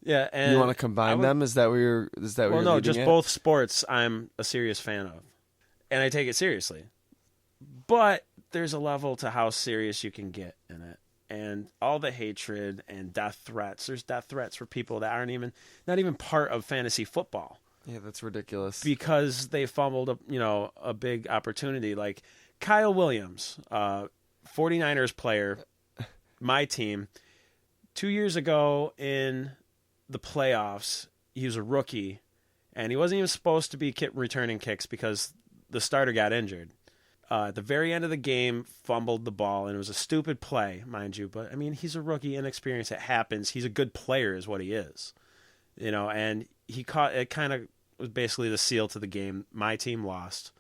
Yeah, and You want to combine them? Is that what you're? Well, no, leading just at? both sports. I'm a serious fan of, and I take it seriously. But there's a level to how serious you can get in it, and all the hatred and death threats. There's death threats for people that aren't not even part of fantasy football Yeah, that's ridiculous. because they fumbled a big opportunity. Like Kyle Williams, 49ers player, my team, 2 years ago in the playoffs, he was a rookie, and he wasn't even supposed to be returning kicks because the starter got injured. At the very end of the game, fumbled the ball, and it was a stupid play, mind you. But, I mean, he's a rookie, inexperienced. It happens. He's a good player is what he is. You know, and he caught it kind of was basically the seal to the game. My team lost.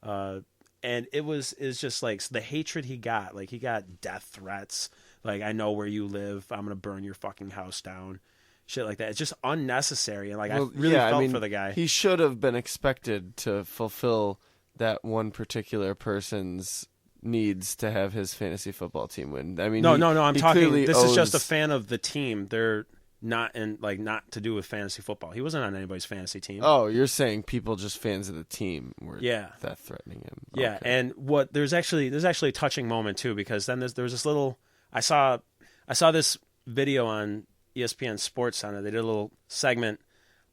And it's just like the hatred he got. Like, he got death threats. Like, I know where you live. I'm going to burn your fucking house down. Shit like that. It's just unnecessary. And, like, I really felt for the guy. He should have been expected to fulfill that one particular person's needs to have his fantasy football team win. I mean, No. I'm talking. This is just a owes- fan of the team. They're not not to do with fantasy football. He wasn't on anybody's fantasy team. Oh, you're saying people just fans of the team were Yeah. that threatening him. Yeah, Okay. and there's actually a touching moment too, because then there was this little I saw this video on ESPN Sports Center. They did a little segment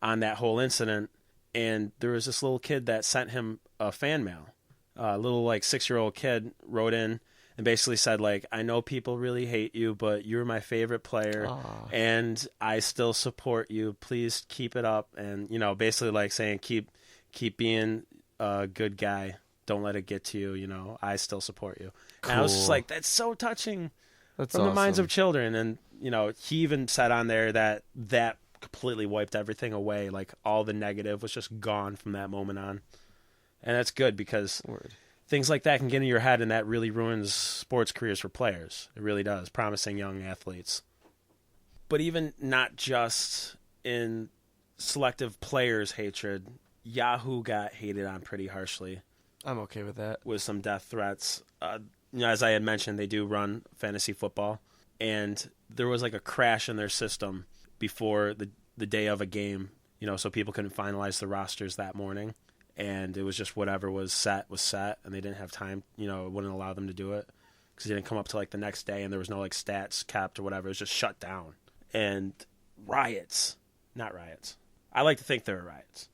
on that whole incident, and there was this little kid that sent him a fan mail. A little like 6-year-old kid wrote in and basically said like, I know people really hate you, but you're my favorite player, Aw. and I still support you. Please keep it up, and basically like saying keep being a good guy. Don't let it get to you. I still support you. And I was just Cool. like, that's so touching. That's From the minds awesome. of children. And he even said on there that completely wiped everything away. Like all the negative was just gone from that moment on. And that's good because Word. things like that can get in your head, and that really ruins sports careers for players. It really does. Promising young athletes. But even not just in selective players' hatred, Yahoo got hated on pretty harshly I'm okay with that. with some death threats. as I had mentioned, they do run fantasy football, and there was like a crash in their system before the day of a game, so people couldn't finalize the rosters that morning, and it was just whatever was set, and they didn't have time, it wouldn't allow them to do it because it didn't come up to like the next day, and there was no like stats kept or whatever. It was just shut down. And not riots. I like to think there were riots.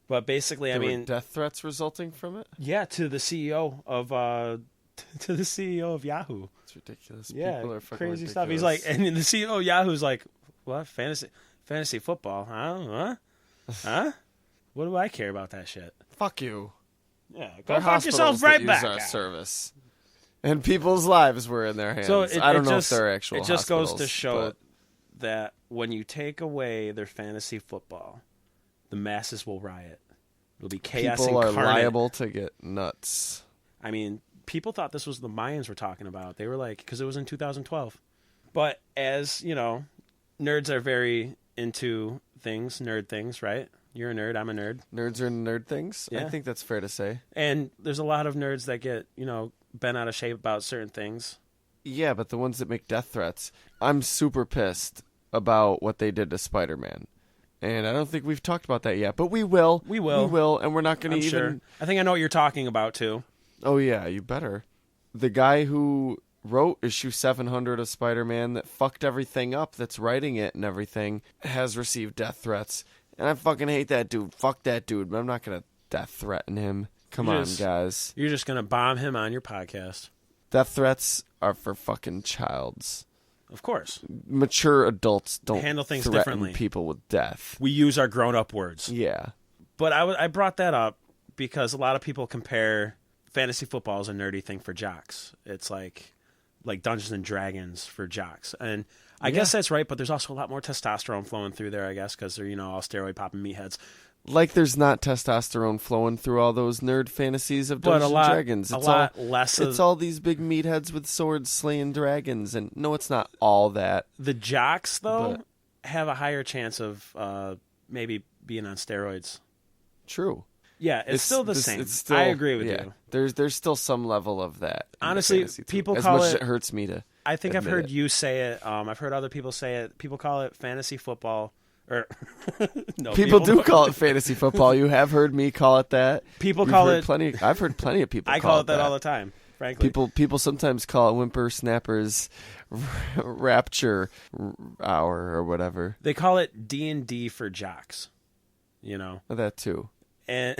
But basically, There were death threats resulting from it? yeah, to the CEO of Yahoo. It's ridiculous. Yeah, People are fucking crazy ridiculous. stuff. He's like, and the CEO of Yahoo's like, what? Fantasy football? Huh? Huh? What do I care about that shit? fuck you. Yeah, They're go fuck yourself hospitals right that back. use our service. And people's lives were in their hands. So I don't know if they're actual It just goes to hospitals, show but that when you take away their fantasy football, the masses will riot. It'll be chaos people are incarnate. liable to get nuts. I mean, people thought this was the Mayans were talking about. They were like, because it was in 2012. But as, nerds are very into nerd things, right? You're a nerd, I'm a nerd. Nerds are nerd things? Yeah. I think that's fair to say. And there's a lot of nerds that get, bent out of shape about certain things. Yeah, but the ones that make death threats, I'm super pissed about what they did to Spider-Man. And I don't think we've talked about that yet, but we will. We will. We will, and we're not going I'm to even... sure. I think I know what you're talking about, too. Oh, yeah, you better. The guy who wrote issue 700 of Spider-Man that fucked everything up, that's writing it and everything, has received death threats. And I fucking hate that dude. Fuck that dude, but I'm not going to death threaten him. Come on, guys. You're just going to bomb him on your podcast. Death threats are for fucking childs. Of course. Mature adults don't handle things threaten differently. people with death. We use our grown-up words. Yeah. But I brought that up because a lot of people compare fantasy football as a nerdy thing for jocks. It's like Dungeons and Dragons for jocks. And I guess that's right, but there's also a lot more testosterone flowing through there, I guess, because they're, all steroid-popping meatheads. Like there's not testosterone flowing through all those nerd fantasies of Dungeons and Dragons. It's all these big meatheads with swords slaying dragons, and no, it's not all that. The jocks, though, have a higher chance of maybe being on steroids. True. Yeah, it's still the same. It's still, I agree with you. There's still some level of that. Honestly, people as call much as it. It hurts me to. I think I've admit heard it. you say it. I've heard other people say it. People call it fantasy football. Or no, people do call it fantasy football. You have heard me call it that. People call it. I've heard plenty of people. I call it that all the time. Frankly, people sometimes call it whippersnappers rapture hour or whatever. They call it D&D for jocks. That too. And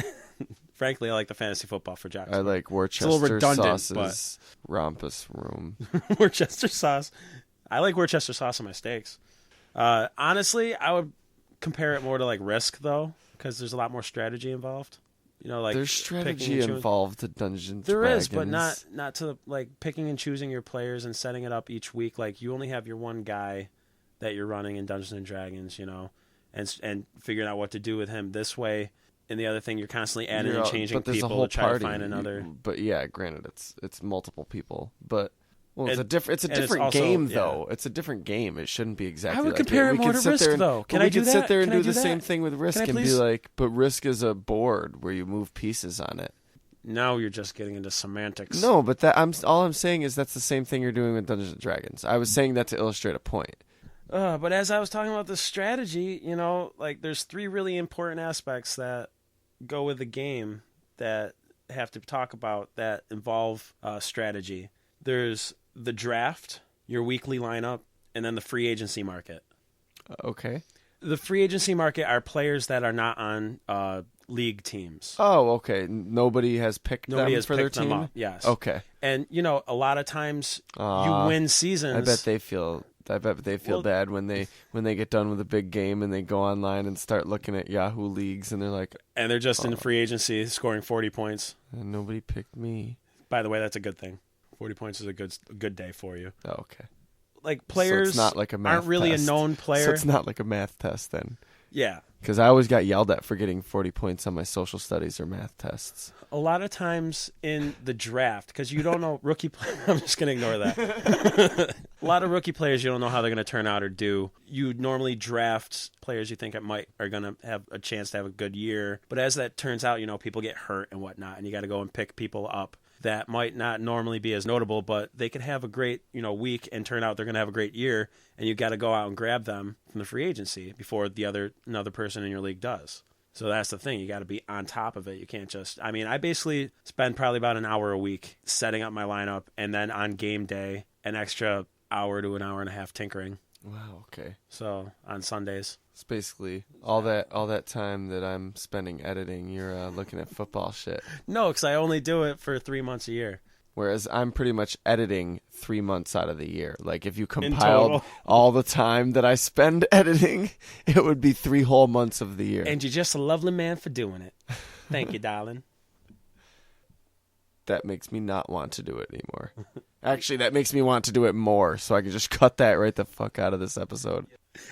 frankly, I like the fantasy football for jocks. I like Worcester it's a little redundant, sauce's Rumpus room. Worcester sauce. I like Worcester sauce on my steaks. Honestly, I would compare it more to like Risk though, because there's a lot more strategy involved. There's strategy involved to Dungeons. There Dragons. is, but not to like picking and choosing your players and setting it up each week. Like you only have your one guy that you're running in Dungeons and Dragons, and figuring out what to do with him this way. And the other thing, you're constantly adding and changing people to try to find another. But yeah, granted, it's multiple people, but. Well, it's a different also, game, though. It's a different game. It shouldn't be exactly. I would like compare it more to Risk, there, though. Can I do that? We could sit there and Can I do the that? same thing with Risk and be like, but Risk is a board where you move pieces on it. Now you're just getting into semantics. No, but all I'm saying is that's the same thing you're doing with Dungeons and Dragons. I was saying that to illustrate a point. But as I was talking about the strategy, there's three really important aspects that go with the game that have to talk about that involve strategy. There's the draft, your weekly lineup, and then the free agency market. Okay. The free agency market are players that are not on league teams. Oh, okay. Nobody has picked them for their team? Up, yes. Okay. And, a lot of times you win seasons. I bet they feel bad when they get done with a big game and they go online and start looking at Yahoo leagues and they're like... And they're just in free agency scoring 40 points. And nobody picked me. By the way, that's a good thing. 40 points is a good day for you. Oh, okay. Like players so it's not like a math aren't really test. a known player. So it's not like a math test then. Yeah. Because I always got yelled at for getting 40 points on my social studies or math tests. A lot of times in the draft, because you don't know rookie players. I'm just going to ignore that. A lot of rookie players, you don't know how they're going to turn out or do. You normally draft players you think are going to have a chance to have a good year. But as that turns out, people get hurt and whatnot, and you got to go and pick people up that might not normally be as notable, but they could have a great, week and turn out they're going to have a great year, and you got to go out and grab them from the free agency before another person in your league does. So that's the thing. You got to be on top of it. You can't just, I basically spend probably about an hour a week setting up my lineup, and then on game day, an extra hour to an hour and a half tinkering. Wow, okay. So on Sundays. It's basically all that time that I'm spending editing, you're looking at football shit. No, because I only do it for 3 months a year. Whereas I'm pretty much editing 3 months out of the year. Like if you compiled all the time that I spend editing, it would be 3 whole months of the year. And you're just a lovely man for doing it. Thank you, darling. That makes me not want to do it anymore. Actually, that makes me want to do it more, so I can just cut that right the fuck out of this episode.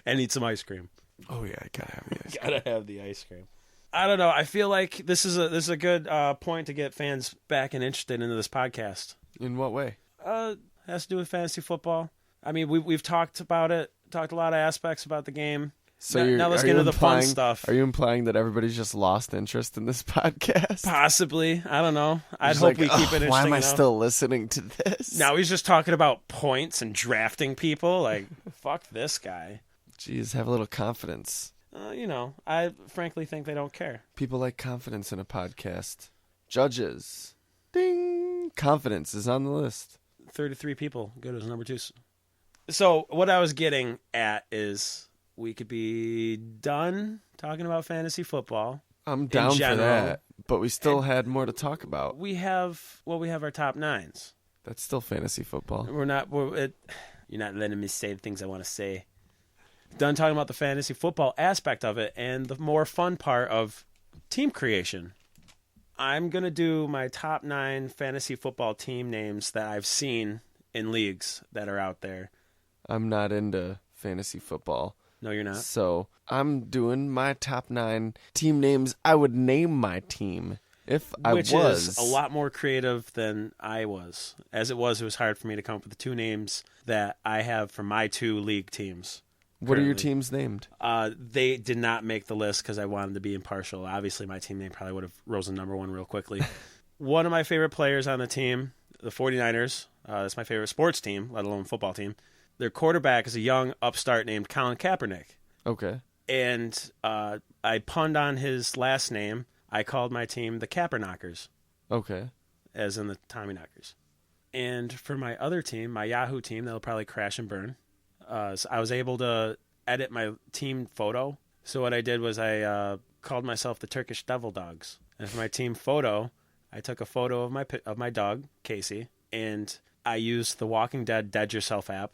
And eat some ice cream. Oh yeah, I gotta have the ice cream. Gotta have the ice cream. I don't know. I feel like this is a good point to get fans back and interested into this podcast. In what way? Has to do with fantasy football. I mean, we've talked about it, talked a lot of aspects about the game. So now let's get into the fun stuff. Are you implying that everybody's just lost interest in this podcast? Possibly. I don't know. I'd Just hope like, we keep it interesting. Why am I enough. still listening to this? Now he's just talking about points and drafting people. Like, fuck this guy. Jeez, have a little confidence. I frankly think they don't care. People like confidence in a podcast. Judges. Ding. Confidence is on the list. 33 people. Good as number 2. So what I was getting at is we could be done talking about fantasy football. I'm down for general. that, but we still had more to talk about. We have our top 9s. That's still fantasy football. You're not letting me say the things I want to say. Done talking about the fantasy football aspect of it and the more fun part of team creation. I'm going to do my top 9 fantasy football team names that I've seen in leagues that are out there. I'm not into fantasy football. No, you're not. So I'm doing my top 9 team names. I would name my team if I was. Which is a lot more creative than I was. As it was hard for me to come up with the 2 names that I have for my 2 league teams. What are your teams named? They did not make the list because I wanted to be impartial. Obviously, my team name probably would have risen number 1 real quickly. One of my favorite players on the team, the 49ers, that's my favorite sports team, let alone football team. Their quarterback is a young upstart named Colin Kaepernick. Okay. And I punned on his last name. I called my team the Capperknockers. Okay. As in the Tommy Knockers. And for my other team, my Yahoo team, that'll probably crash and burn. So I was able to edit my team photo. So what I did was I called myself the Turkish Devil Dogs. And for my team photo, I took a photo of my dog, Casey, and I used the Walking Dead Dead Yourself app.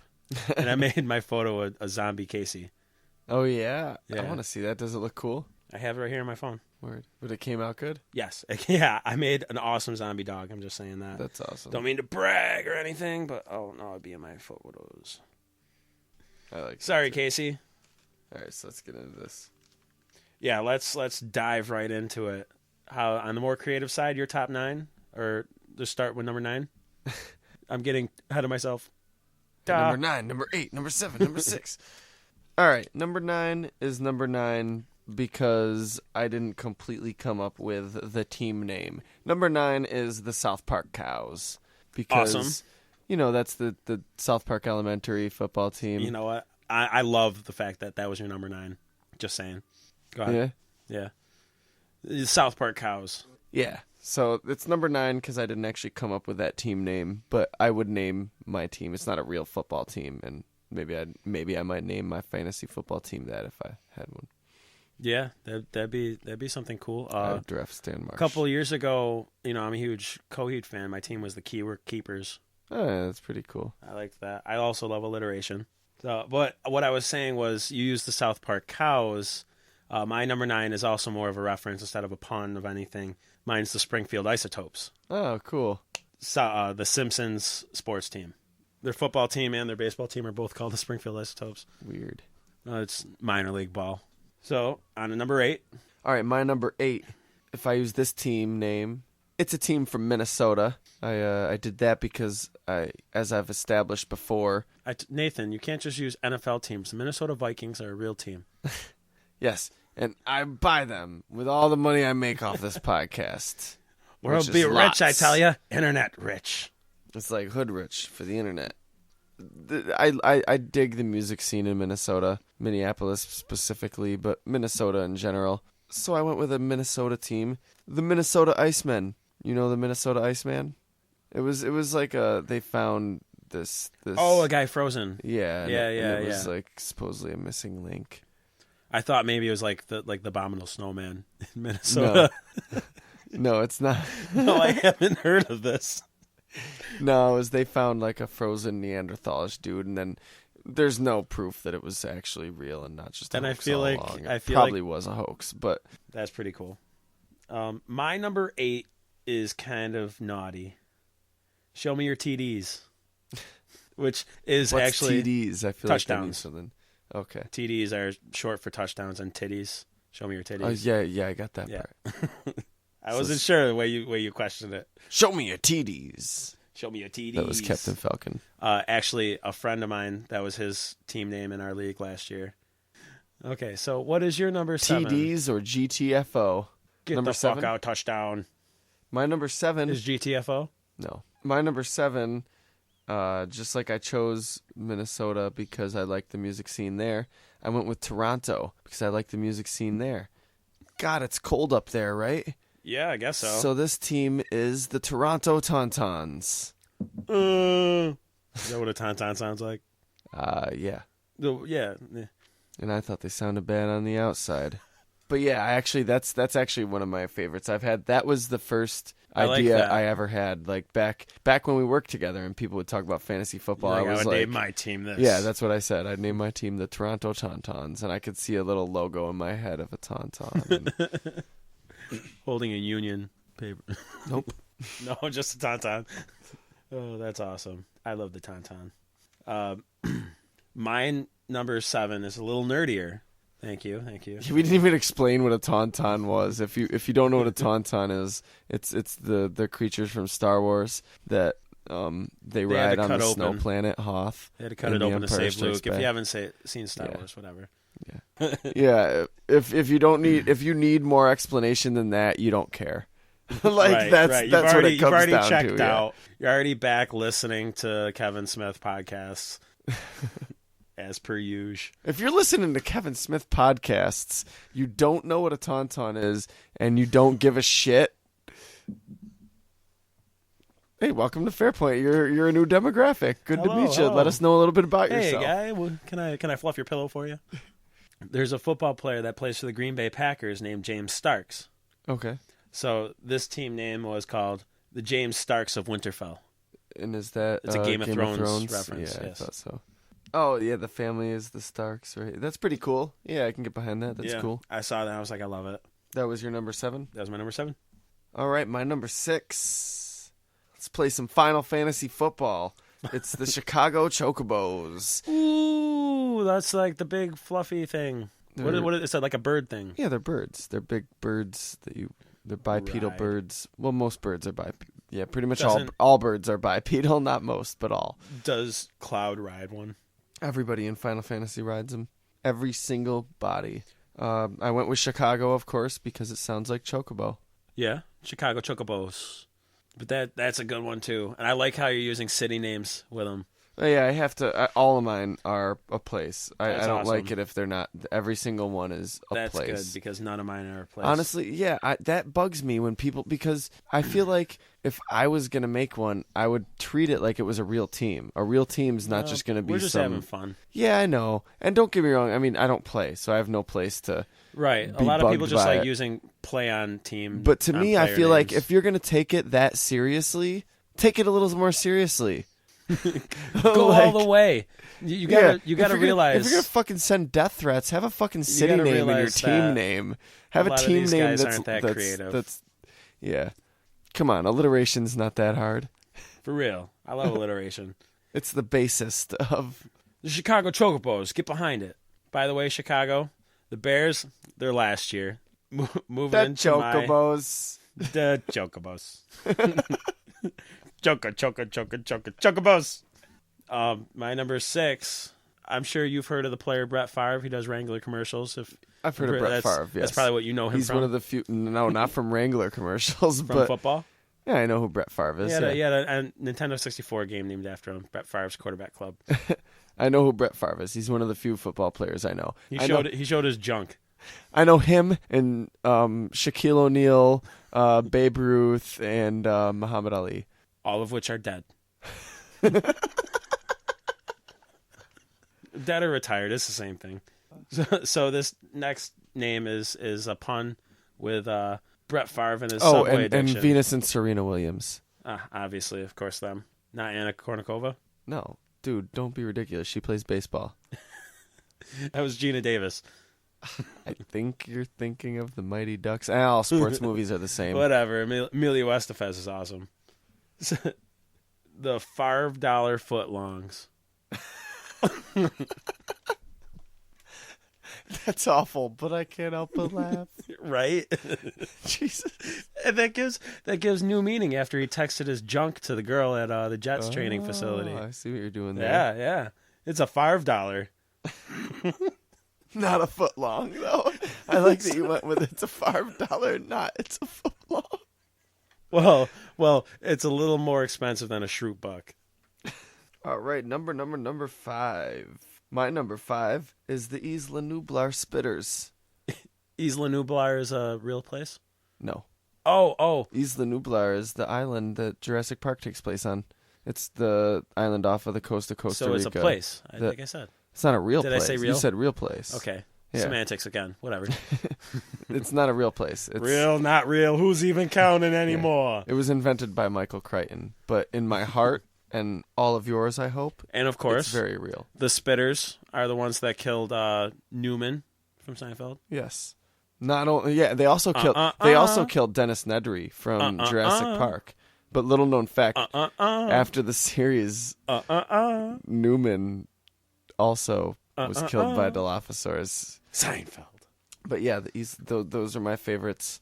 And I made my photo a zombie Casey. Oh, yeah. Yeah. I want to see that. Does it look cool? I have it right here on my phone. Word. But it came out good? Yes. Yeah, I made an awesome zombie dog. I'm just saying that. That's awesome. Don't mean to brag or anything, but it'd be in my photos. I like Sorry, that. Casey. All right, so let's get into this. Yeah, let's dive right into it. How on the more creative side, your top 9, or just start with number 9? I'm getting ahead of myself. Number 9, number 8, number 7, number 6. All right, number 9 is number 9 because I didn't completely come up with the team name. Number 9 is the South Park Cows because Awesome. That's the South Park Elementary football team. You know what? I love the fact that was your number 9. Just saying. Go ahead. Yeah. The South Park Cows. Yeah. So it's number 9 because I didn't actually come up with that team name, but I would name my team. It's not a real football team, and maybe I might name my fantasy football team that if I had one. Yeah, that'd be something cool. I'd draft Stan Marsh. A couple of years ago, I'm a huge Coheed fan. My team was the Keyword Keepers. Oh, yeah, that's pretty cool. I liked that. I also love alliteration. So, but what I was saying was you used the South Park Cows. My number 9 is also more of a reference instead of a pun of anything. Mine's the Springfield Isotopes. Oh, cool. So, the Simpsons sports team. Their football team and their baseball team are both called the Springfield Isotopes. Weird. It's minor league ball. So, on to number 8. All right, my number 8. If I use this team name, it's a team from Minnesota. I did that because as I've established before. Nathan, you can't just use NFL teams. The Minnesota Vikings are a real team. Yes, and I buy them with all the money I make off this podcast. World which be is rich, I lots. tell you. Internet rich. It's like hood rich for the internet. I dig the music scene in Minnesota, Minneapolis specifically, but Minnesota in general. So I went with a Minnesota team, the Minnesota Icemen. You know the Minnesota Iceman? It was like they found this. Oh, a guy frozen. Yeah, and Yeah, it was like supposedly a missing link. I thought maybe it was like the abominable snowman in Minnesota. No, it's not. No, I haven't heard of this. No, it was they found like a frozen Neanderthalish dude, and then there's no proof that it was actually real and not just a And I hoax feel all like- along. I It feel probably was a hoax, but That's pretty cool. My number 8 is kind of naughty. Show me your TDs, which is what's actually TDs? I feel like that touchdowns. means something. Okay. TDs are short for touchdowns, and titties. Show me your titties. Oh yeah, I got that Yeah. part. I wasn't sure the way you questioned it. Show me your TDs. Show me your TDs. That was Captain Falcon. Actually, a friend of mine, that was his team name in our league last year. Okay, so what is your number 7? TDs or GTFO? Get number the fuck 7? out, touchdown. My number 7 Is GTFO? No. My number 7, just like I chose Minnesota because I like the music scene there, I went with Toronto because I like the music scene there. God, it's cold up there, right? Yeah, I guess so. So this team is the Toronto Tauntauns. Is that what a tauntaun sounds like? Yeah. Yeah. And I thought they sounded bad on the outside. But yeah, that's actually one of my favorites. That was the first I like idea that. I ever had, like back when we worked together and people would talk about fantasy football. Like, I was would like, name my team this. yeah, that's what I said. I'd name my team the Toronto Tauntauns, and I could see a little logo in my head of a tauntaun. Holding a union paper. Nope. No, just a tauntaun. Oh, that's awesome. I love the tauntaun. Mine number 7 is a little nerdier. Thank you. We didn't even explain what a tauntaun was. If you don't know what a tauntaun is, it's the creatures from Star Wars that they had ride to on the cut snow open. planet Hoth. They had to cut in it The open to Empire save Strikes Luke. If Back. you haven't seen Star Yeah. Wars, whatever. Yeah, if you need more explanation than that, you don't care. like Right, that's right. that's what it You've comes already down checked to. out. You're already back listening to Kevin Smith podcasts. As per usual. If you're listening to Kevin Smith podcasts, you don't know what a tauntaun is, and you don't give a shit. Hey, welcome to Fairpoint. You're a new demographic. Good to Hello, meet you. hello. Let us know a little bit about Hey, yourself. guy, can I fluff your pillow for you? There's a football player that plays for the Green Bay Packers named James Starks. Okay. So this team name was called the James Starks of Winterfell. And is that It's a Game of Thrones reference, Yeah, yes. I thought so. Oh, yeah, the family is the Starks, right? That's pretty cool. Yeah, I can get behind that. That's Yeah, cool. I saw that. I was like, I love it. That was your number 7? That was my number 7. All right, my number 6. Let's play some Final Fantasy football. It's the Chicago Chocobos. Ooh, that's like the big fluffy thing. They're- What is that, like a bird thing? Yeah, they're birds. They're big birds they're bipedal Ride. birds. Well, most birds are bipedal. Yeah, pretty much Doesn't- all birds are bipedal. Not most, but all. Does Cloud ride one? Everybody in Final Fantasy rides them. Every single body. I went with Chicago, of course, because it sounds like Chocobo. Yeah, Chicago Chocobos. But that's a good one too. And I like how you're using city names with them. Yeah, I have to. All of mine are a place. I That's don't like awesome. it if they're not. Every single one is a That's place. good because none of mine are a place. Honestly, yeah, that bugs me when people, because I feel like if I was gonna make one, I would treat it like it was a real team. A real team's not just gonna be we're just some. having fun, Yeah, I know, and don't get me wrong. I mean, I don't play, so I have no place to. right? A Be lot of people bugged just by like it. using play on team. But to on me, I player feel like names. if you're gonna take it that seriously, take it a little more seriously. go all the way. You gotta If you're gonna- realize if you're gonna fucking send death threats, have a fucking city gotta name in your realize team that name. Have a a lot of team these name guys that's aren't that that's, creative. That's yeah. Come on, alliteration's not that hard. for real. I love alliteration. It's the basest of. The Chicago Chocobos, get behind it. By the way, Chicago, the Bears, they're last year. Moving The into Chocobos. the Chocobos. Chocobos. My number 6. I'm sure you've heard of the player Brett Favre. He does Wrangler commercials. I've heard of Brett that's, Favre. Yes, That's probably what you know him He's from. one of the few. No, not from Wrangler commercials, from but football. Yeah, I know who Brett Favre is. He had a Nintendo 64 game named after him, Brett Favre's Quarterback Club. I know who Brett Favre is. He's one of the few football players I know. He showed his junk. I know him and Shaquille O'Neal, Babe Ruth, and Muhammad Ali. All of which are dead. Dead or retired, it's the same thing. So this next name is a pun with Brett Favre and his Subway addiction. And Venus and Serena Williams. Obviously, of course, them. Not Anna Kournikova. No, dude, don't be ridiculous. She plays baseball. That was Gina Davis. I think you're thinking of the Mighty Ducks. All sports movies are the same. Whatever. Emilio Estevez is awesome. The Favre dollar footlongs. That's awful, but I can't help but laugh. Right? Jesus. And that gives new meaning after he texted his junk to the girl at the Jets training facility. I see what you're doing there. Yeah. It's a Favre dollar. Not a foot long, though. I like that you went with it's a $5, not it's a foot long. Well, it's a little more expensive than a Shroot buck. All right, number 5. My number 5 is the Isla Nublar Spitters. Isla Nublar is a real place? No. Oh. Isla Nublar is the island that Jurassic Park takes place on. It's the island off of the coast of Costa Rica. So it's a place, like I said. It's not a real place. Did I say real? You said real place. Okay. Yeah. Semantics again. Whatever. It's not a real place. It's, real, not real. Who's even counting anymore? It was invented by Michael Crichton, but in my heart and all of yours, I hope. And of course, it's very real. The Spitters are the ones that killed Newman from Seinfeld. Yes. Not only, they also killed. They also killed Dennis Nedry from Jurassic Park. But little known fact, after the series, Newman also was killed by Dilophosaurus. Seinfeld. But yeah, those are my favorites.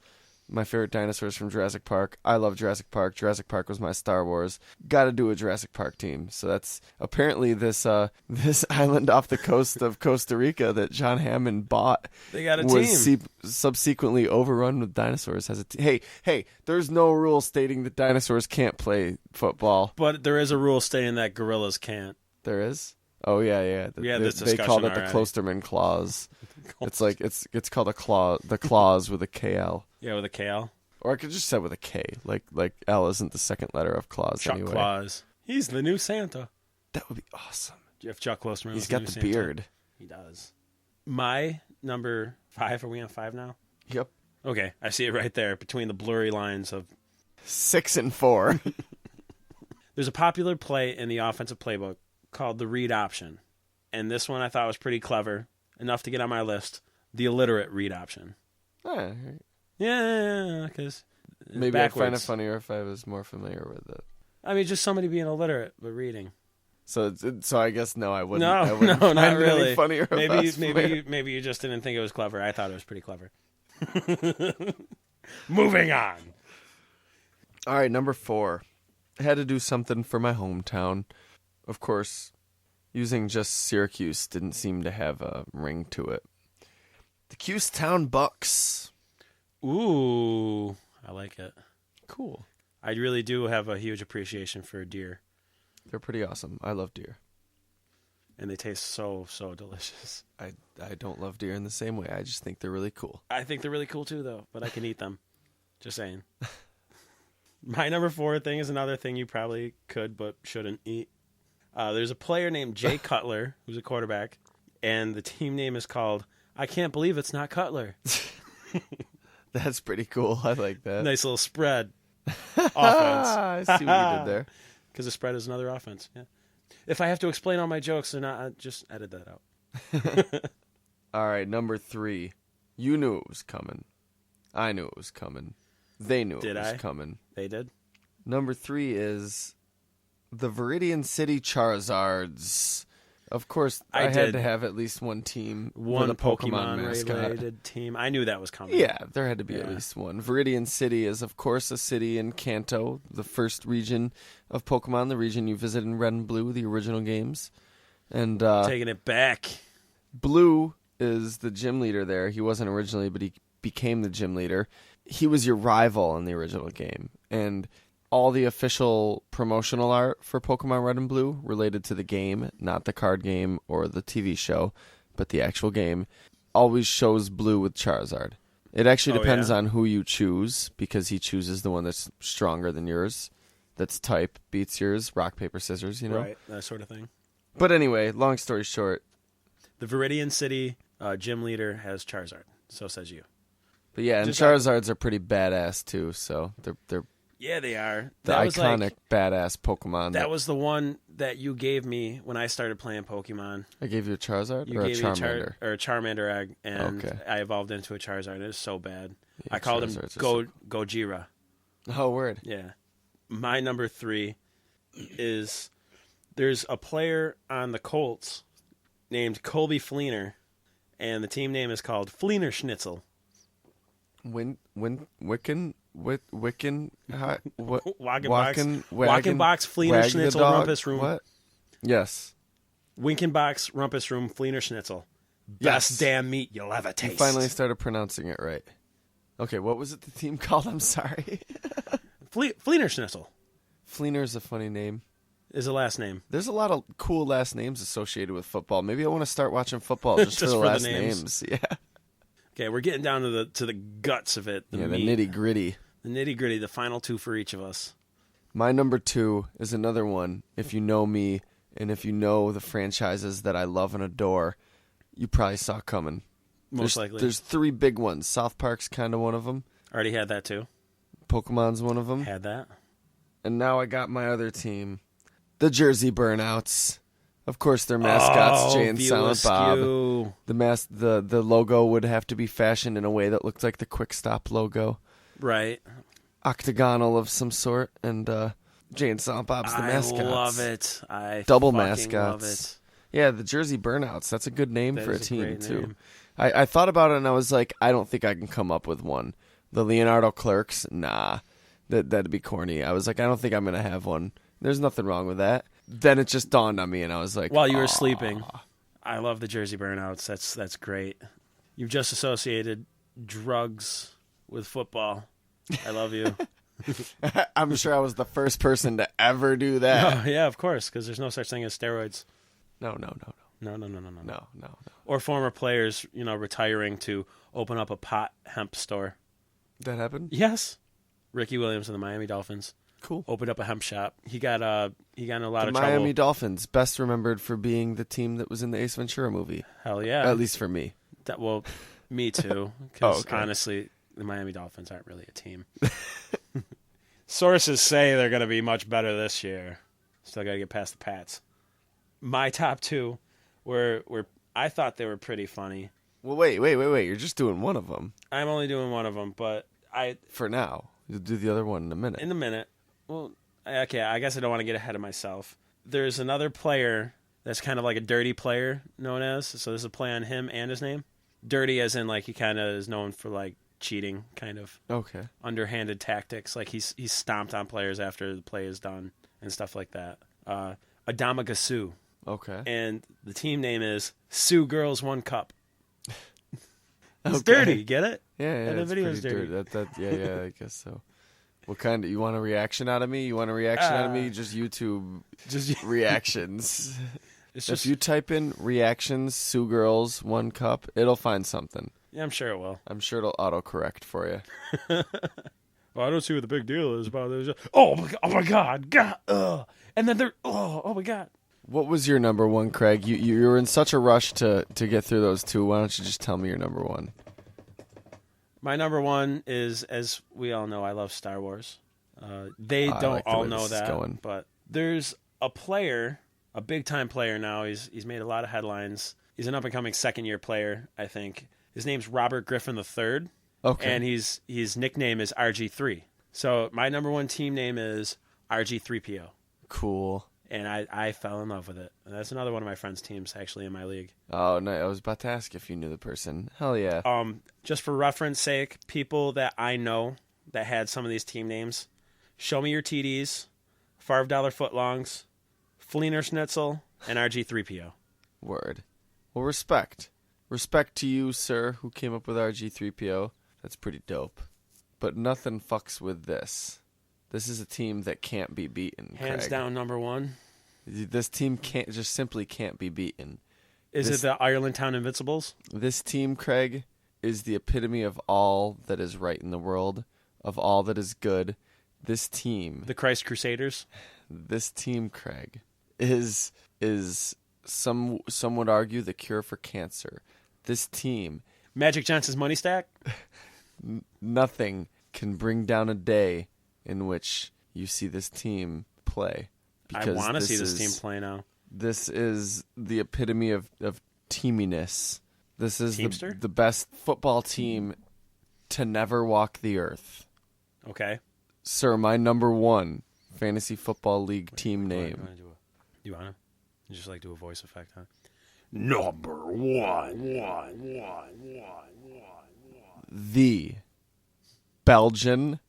My favorite dinosaurs from Jurassic Park. I love Jurassic Park. Jurassic Park was my Star Wars. Got to do a Jurassic Park team. So that's apparently this island off the coast of Costa Rica that John Hammond bought. They got a team. Subsequently overrun with dinosaurs. Hey, there's no rule stating that dinosaurs can't play football. But there is a rule stating that gorillas can't. There is? Oh yeah. They called it the Klosterman clause. It's like it's called the clause with a KL. Yeah, with a KL. Or I could just say with a K, like L isn't the second letter of clause Chuck anyway. Claus. He's the new Santa. That would be awesome. If Chuck Klosterman He's was got new the Santa. beard. He does. My number 5. Are we on 5 now? Yep. Okay, I see it right there between the blurry lines of 6 and 4. There's a popular play in the offensive playbook called the read option, and this one I thought was pretty clever, enough to get on my list. The illiterate read option. Yeah, because maybe I'd find it funnier if I was more familiar with it. I mean, just somebody being illiterate but reading. So I guess no, I wouldn't. No, not really. Funnier. Maybe you just didn't think it was clever. I thought it was pretty clever. Moving on. All right, number 4. I had to do something for my hometown. Of course, using just Syracuse didn't seem to have a ring to it. The Cusetown Bucks. Ooh, I like it. Cool. I really do have a huge appreciation for deer. They're pretty awesome. I love deer. And they taste so delicious. I don't love deer in the same way. I just think they're really cool. I think they're really cool too, though, but I can eat them. Just saying. My number 4 thing is another thing you probably could but shouldn't eat. There's a player named Jay Cutler, who's a quarterback, and the team name is called I Can't Believe It's Not Cutler. That's pretty cool. I like that. Nice little spread offense. I see what you did there. Because the spread is another offense. Yeah. If I have to explain all my jokes, then I just edit that out. All right, number 3. You knew it was coming. I knew it was coming. They knew it was coming. They did. Number 3 is the Viridian City Charizards. Of course, I had to have at least one team with a Pokemon mascot. related team. I knew that was coming. Yeah, there had to be at least one. Viridian City is, of course, a city in Kanto, the first region of Pokemon, the region you visit in Red and Blue, the original games. And taking it back. Blue is the gym leader there. He wasn't originally, but he became the gym leader. He was your rival in the original game. And all the official promotional art for Pokemon Red and Blue related to the game, not the card game or the TV show, but the actual game, always shows blue with Charizard. It actually depends on who you choose, because he chooses the one that's stronger than yours, that's type, beats yours, rock, paper, scissors, you know? Right, that sort of thing. But anyway, long story short. The Viridian City gym leader has Charizard. So says you. But yeah, and Just Charizards are pretty badass too, so they're Yeah, they are. the That was iconic badass Pokemon. That was the one that you gave me when I started playing Pokemon. I gave you a Charizard You or a gave me Charmander? a Charmander egg, and Okay. I evolved into a Charizard. It was so bad. Yeah, I called him Charizards are Gojira. Oh, word. Yeah. My number 3 is there's a player on the Colts named Colby Fleener, and the team name is called Fleener Schnitzel. Wiccan, Walkenbach's Fleener Schnitzel Rumpus Room. What? Yes. Winkenbach's Rumpus Room Fleener Schnitzel. Yes. Best damn meat you'll ever You taste. finally started pronouncing it right. Okay, what was it the team called? I'm sorry. Fleener Schnitzel Fleener's a funny name. is the last name. There's a lot of cool last names associated with football. Maybe I want to start watching football just, Just for the for the last names. names. Yeah. Okay, we're getting down to the guts of it. The The meat, nitty gritty. the nitty gritty. The final 2 for each of us. My number 2 is another one. If you know me and if you know the franchises that I love and adore, you probably saw coming. Most likely. There's 3 big ones. South Park's kind of one of them. Already had that too. Pokemon's one of them. Had that. And now I got my other team, the Jersey Burnouts. Of course, their mascots, Jay and Silent Bob. Askew. The logo would have to be fashioned in a way that looked like the Quick Stop logo. Right. Octagonal of some sort, and Jay and Silent Bob's the mascots. I love it. I Double fucking mascots. love it. Yeah, the Jersey Burnouts. That's a good name That for a is a team, great too. name. I thought about it, and I was like, I don't think I can come up with one. The Leonardo Clerks? Nah. That'd be corny. I was like, I don't think I'm going to have one. There's nothing wrong with that. Then it just dawned on me, and I was like, While you were "Aw." sleeping, I love the Jersey Burnouts. That's great. You've just associated drugs with football. I love you. I'm sure I was the first person to ever do that. Oh, yeah, of course, because there's no such thing as steroids. No. No. Or former players, retiring to open up a pot hemp store. That happened? Yes. Ricky Williams of the Miami Dolphins Cool. opened up a hemp shop. He got in a lot The of Miami trouble. Dolphins, best remembered for being the team that was in the Ace Ventura movie. Hell yeah. At least for me. Me too. Because okay. honestly, the Miami Dolphins aren't really a team. Sources say they're going to be much better this year. Still got to get past the Pats. My top 2 were I thought they were pretty funny. Well, wait. You're just doing one of them. I'm only doing one of them, but For now. You'll do the other one in a minute. in a minute. Well, okay, I guess I don't want to get ahead of myself. There's another player that's kind of like a dirty player, known as. So this is a play on him and his name. Dirty as in, like, he kind of is known for, like, cheating, kind of Okay. underhanded tactics. Like, he's stomped on players after the play is done and stuff like that. Adama Gasu. Okay. And the team name is Sioux Girls 1 Cup. It's Okay. dirty, get it? Yeah, And the it's video's pretty dirty. Yeah, I guess so. What kind you want a reaction out of me? You want a reaction out of me? Just YouTube Just reactions. it's If just you type in reactions, Sioux Girls, 1 cup, it'll find something. yeah, I'm sure it will. I'm sure it'll autocorrect for you. Well, I don't see what the big deal is about this. Oh my god, and then they're oh my god. What was your number 1, Craig? You were in such a rush to get through those 2. Why don't you just tell me your number 1? My number 1 is, as we all know, I love Star Wars. They I don't like the all way know this is that, going. but there's a player, a big time player now. He's made a lot of headlines. He's an up and coming second-year player, I think. His name's Robert Griffin III. Okay. And his nickname is RG3. So my number 1 team name is RG3PO. Cool. And I fell in love with it. And that's another one of my friends' teams, actually, in my league. Oh, no, I was about to ask if you knew the person. Hell yeah. Just for reference sake, people that I know that had some of these team names, Show Me Your TDs, $5 footlongs, Fleener Schnitzel, and RG3PO. Word. Well, respect. Respect to you, sir, who came up with RG3PO. That's pretty dope. But nothing fucks with this. This is a team that can't be beaten. Hands Craig. down, number one. This team simply can't be beaten. Is it the Ireland Town Invincibles? This team, Craig, is the epitome of all that is right in the world, of all that is good. This team, The Christ Crusaders? this team, Craig, is some would argue the cure for cancer. This team, Magic Johnson's Money Stack? nothing can bring down a day in which you see this team play. I want to see this team play now. This is the epitome of teaminess. This is Teamster? the best football team to never walk the earth. Okay. Sir, my number one fantasy football league team name. You want to? Just like do a voice effect, huh? Number one. The Belgian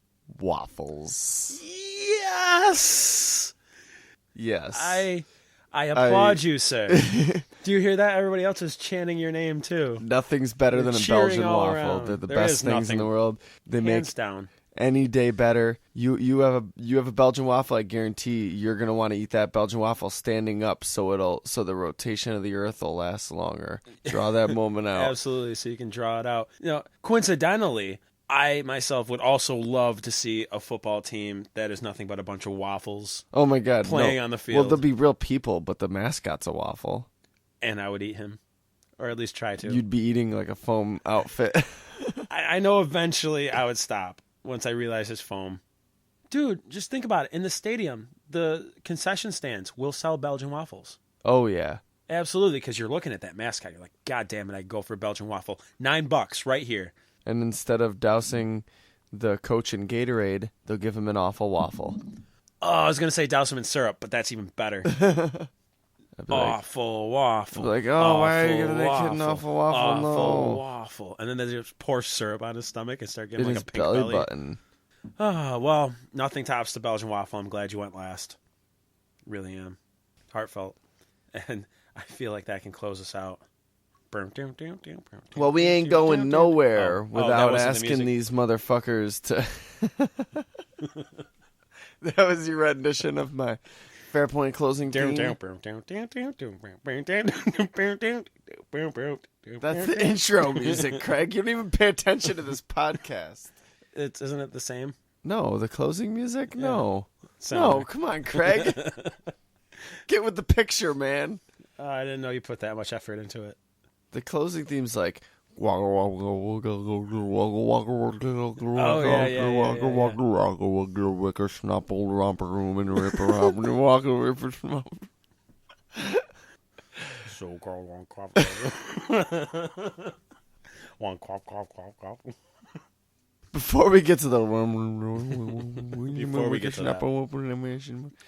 Waffles. Yes! Yes. I applaud you, sir. Do you hear that? Everybody else is chanting your name, too. Nothing's better than a cheering Belgian all waffle. around. They're the There best is things in nothing. the world. They Hands make down. any day better. You have a Belgian waffle, I guarantee you're gonna want to eat that Belgian waffle standing up so the rotation of the earth will last longer. Draw that moment out. Absolutely, so you can draw it out. Coincidentally, I myself would also love to see a football team that is nothing but a bunch of waffles, Oh my god. playing no. on the Well, field. there'll be real people, but the mascot's a waffle. and I would eat him. Or at least try to. You'd be eating like a foam outfit. I know eventually I would stop once I realize his foam. Dude, just think about it. In the stadium, the concession stands will sell Belgian waffles. Oh yeah. Absolutely, because you're looking at that mascot. You're like, God damn it, I'd go for a Belgian waffle. $9 right here. And instead of dousing the coach in Gatorade, they'll give him an awful waffle. Oh, I was going to say douse him in syrup, but that's even better. I'd be like, Awful waffle. I'd be like, oh, why are you Awful giving that kid an awful waffle? Awful No. waffle. And then they just pour syrup on his stomach and start In getting like his a pink belly belly. button. Oh, well, nothing tops the Belgian waffle. I'm glad you went last. Really am. Heartfelt. And I feel like that can close us out. Well, we ain't going nowhere that without wasn't the asking music. these motherfuckers to... That was your rendition of my Fairpoint closing theme. That's the intro music, Craig. You don't even pay attention to this podcast. Isn't it the same? No, the closing music? No. Similar. No, come on, Craig. Get with the picture, man. I didn't know you put that much effort into it. The closing theme's like... Oh, So Carl one cough. One cough, cough, cough, cough. Before we get to the... Before we get to that.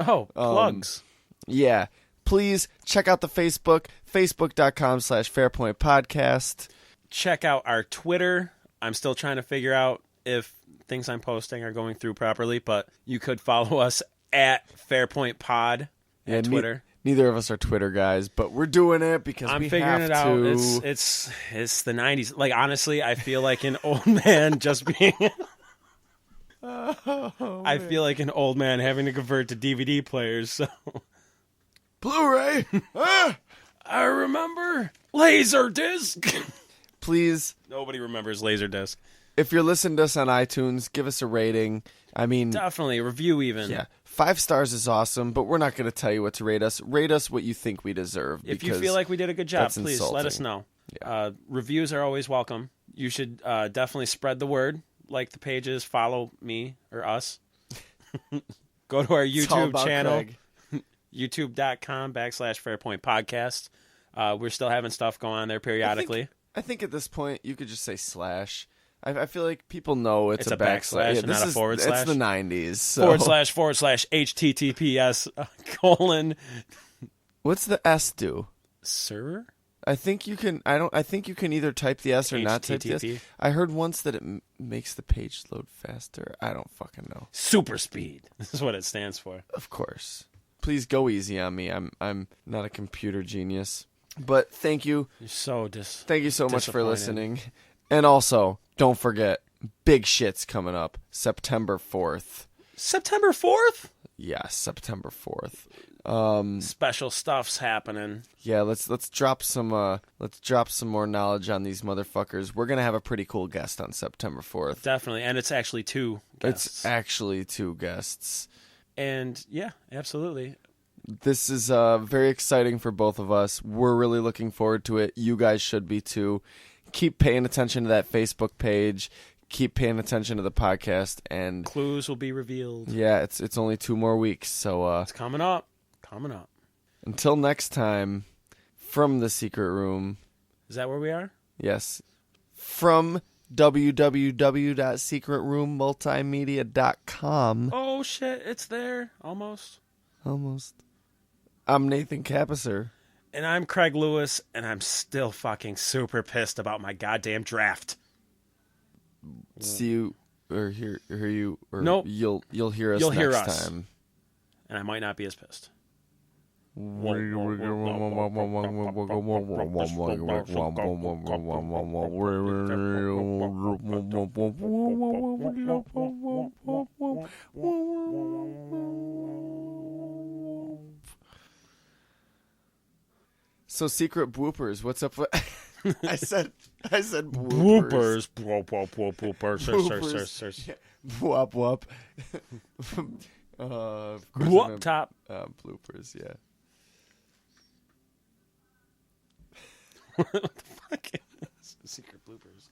Oh, plugs. Yeah. Please check out the Facebook, facebook.com/Fairpoint Podcast. Check out our Twitter. I'm still trying to figure out if things I'm posting are going through properly, but you could follow us at Fairpoint Pod at Twitter. Neither of us are Twitter guys, but we're doing it because I'm we figuring have it out. to. It's the 90s. Like, honestly, I feel like an old man just being... I feel like an old man having to convert to DVD players, so... Blu-ray! I remember Laserdisc. Please, Nobody remembers Laserdisc. if you're listening to us on iTunes, give us a rating. I mean, Definitely a review even. yeah, 5 stars is awesome, but we're not going to tell you what to rate us. Rate us what you think we deserve. If you because feel like we did a good job, that's please let us insulting. know. Reviews are always welcome. You should definitely spread the word. Like the pages, follow me or us. Go to our It's all YouTube about channel, Craig. youtube.com/Fairpoint Podcast. We're still having stuff going on there periodically. I think at this point you could just say slash. I feel like people know it's a backslash and not a forward slash? It's the 90s. So. / HTTPS colon What's the S do? server? I think you can. I think you can either type the S or not type the S. HTTP. I heard once that it makes the page load faster. I don't fucking know. Super speed. This is what it stands for. Of course. Please go easy on me. I'm not a computer genius. But thank you. You're so Thank you so much for disappointed. listening. And also, don't forget, big shit's coming up September 4th. September 4th? Yeah, September 4th. Special stuff's happening. Yeah, let's drop some more knowledge on these motherfuckers. We're gonna have a pretty cool guest on September 4th. Definitely, and it's actually 2 guests. It's actually 2 guests. And yeah, absolutely. This is very exciting for both of us. We're really looking forward to it. You guys should be too. Keep paying attention to that Facebook page. Keep paying attention to the podcast, and Clues will be revealed. yeah, it's only 2 more weeks. So It's coming up. Coming up. until next time, from the secret room. Is that where we are? Yes, from www.secretroommultimedia.com. Oh shit, it's there. Almost. Almost. I'm Nathan Kappesser. And I'm Craig Lewis, and I'm still fucking super pissed about my goddamn draft. See you or hear you or Nope. you'll hear us You'll next hear us. time. And I might not be as pissed. So secret bloopers. What's up with I said bloopers. Bloopers. Yeah. Whoop whoop. Of course Whoop I'm in- top. bloopers, yeah. What the fuck? Secret bloopers.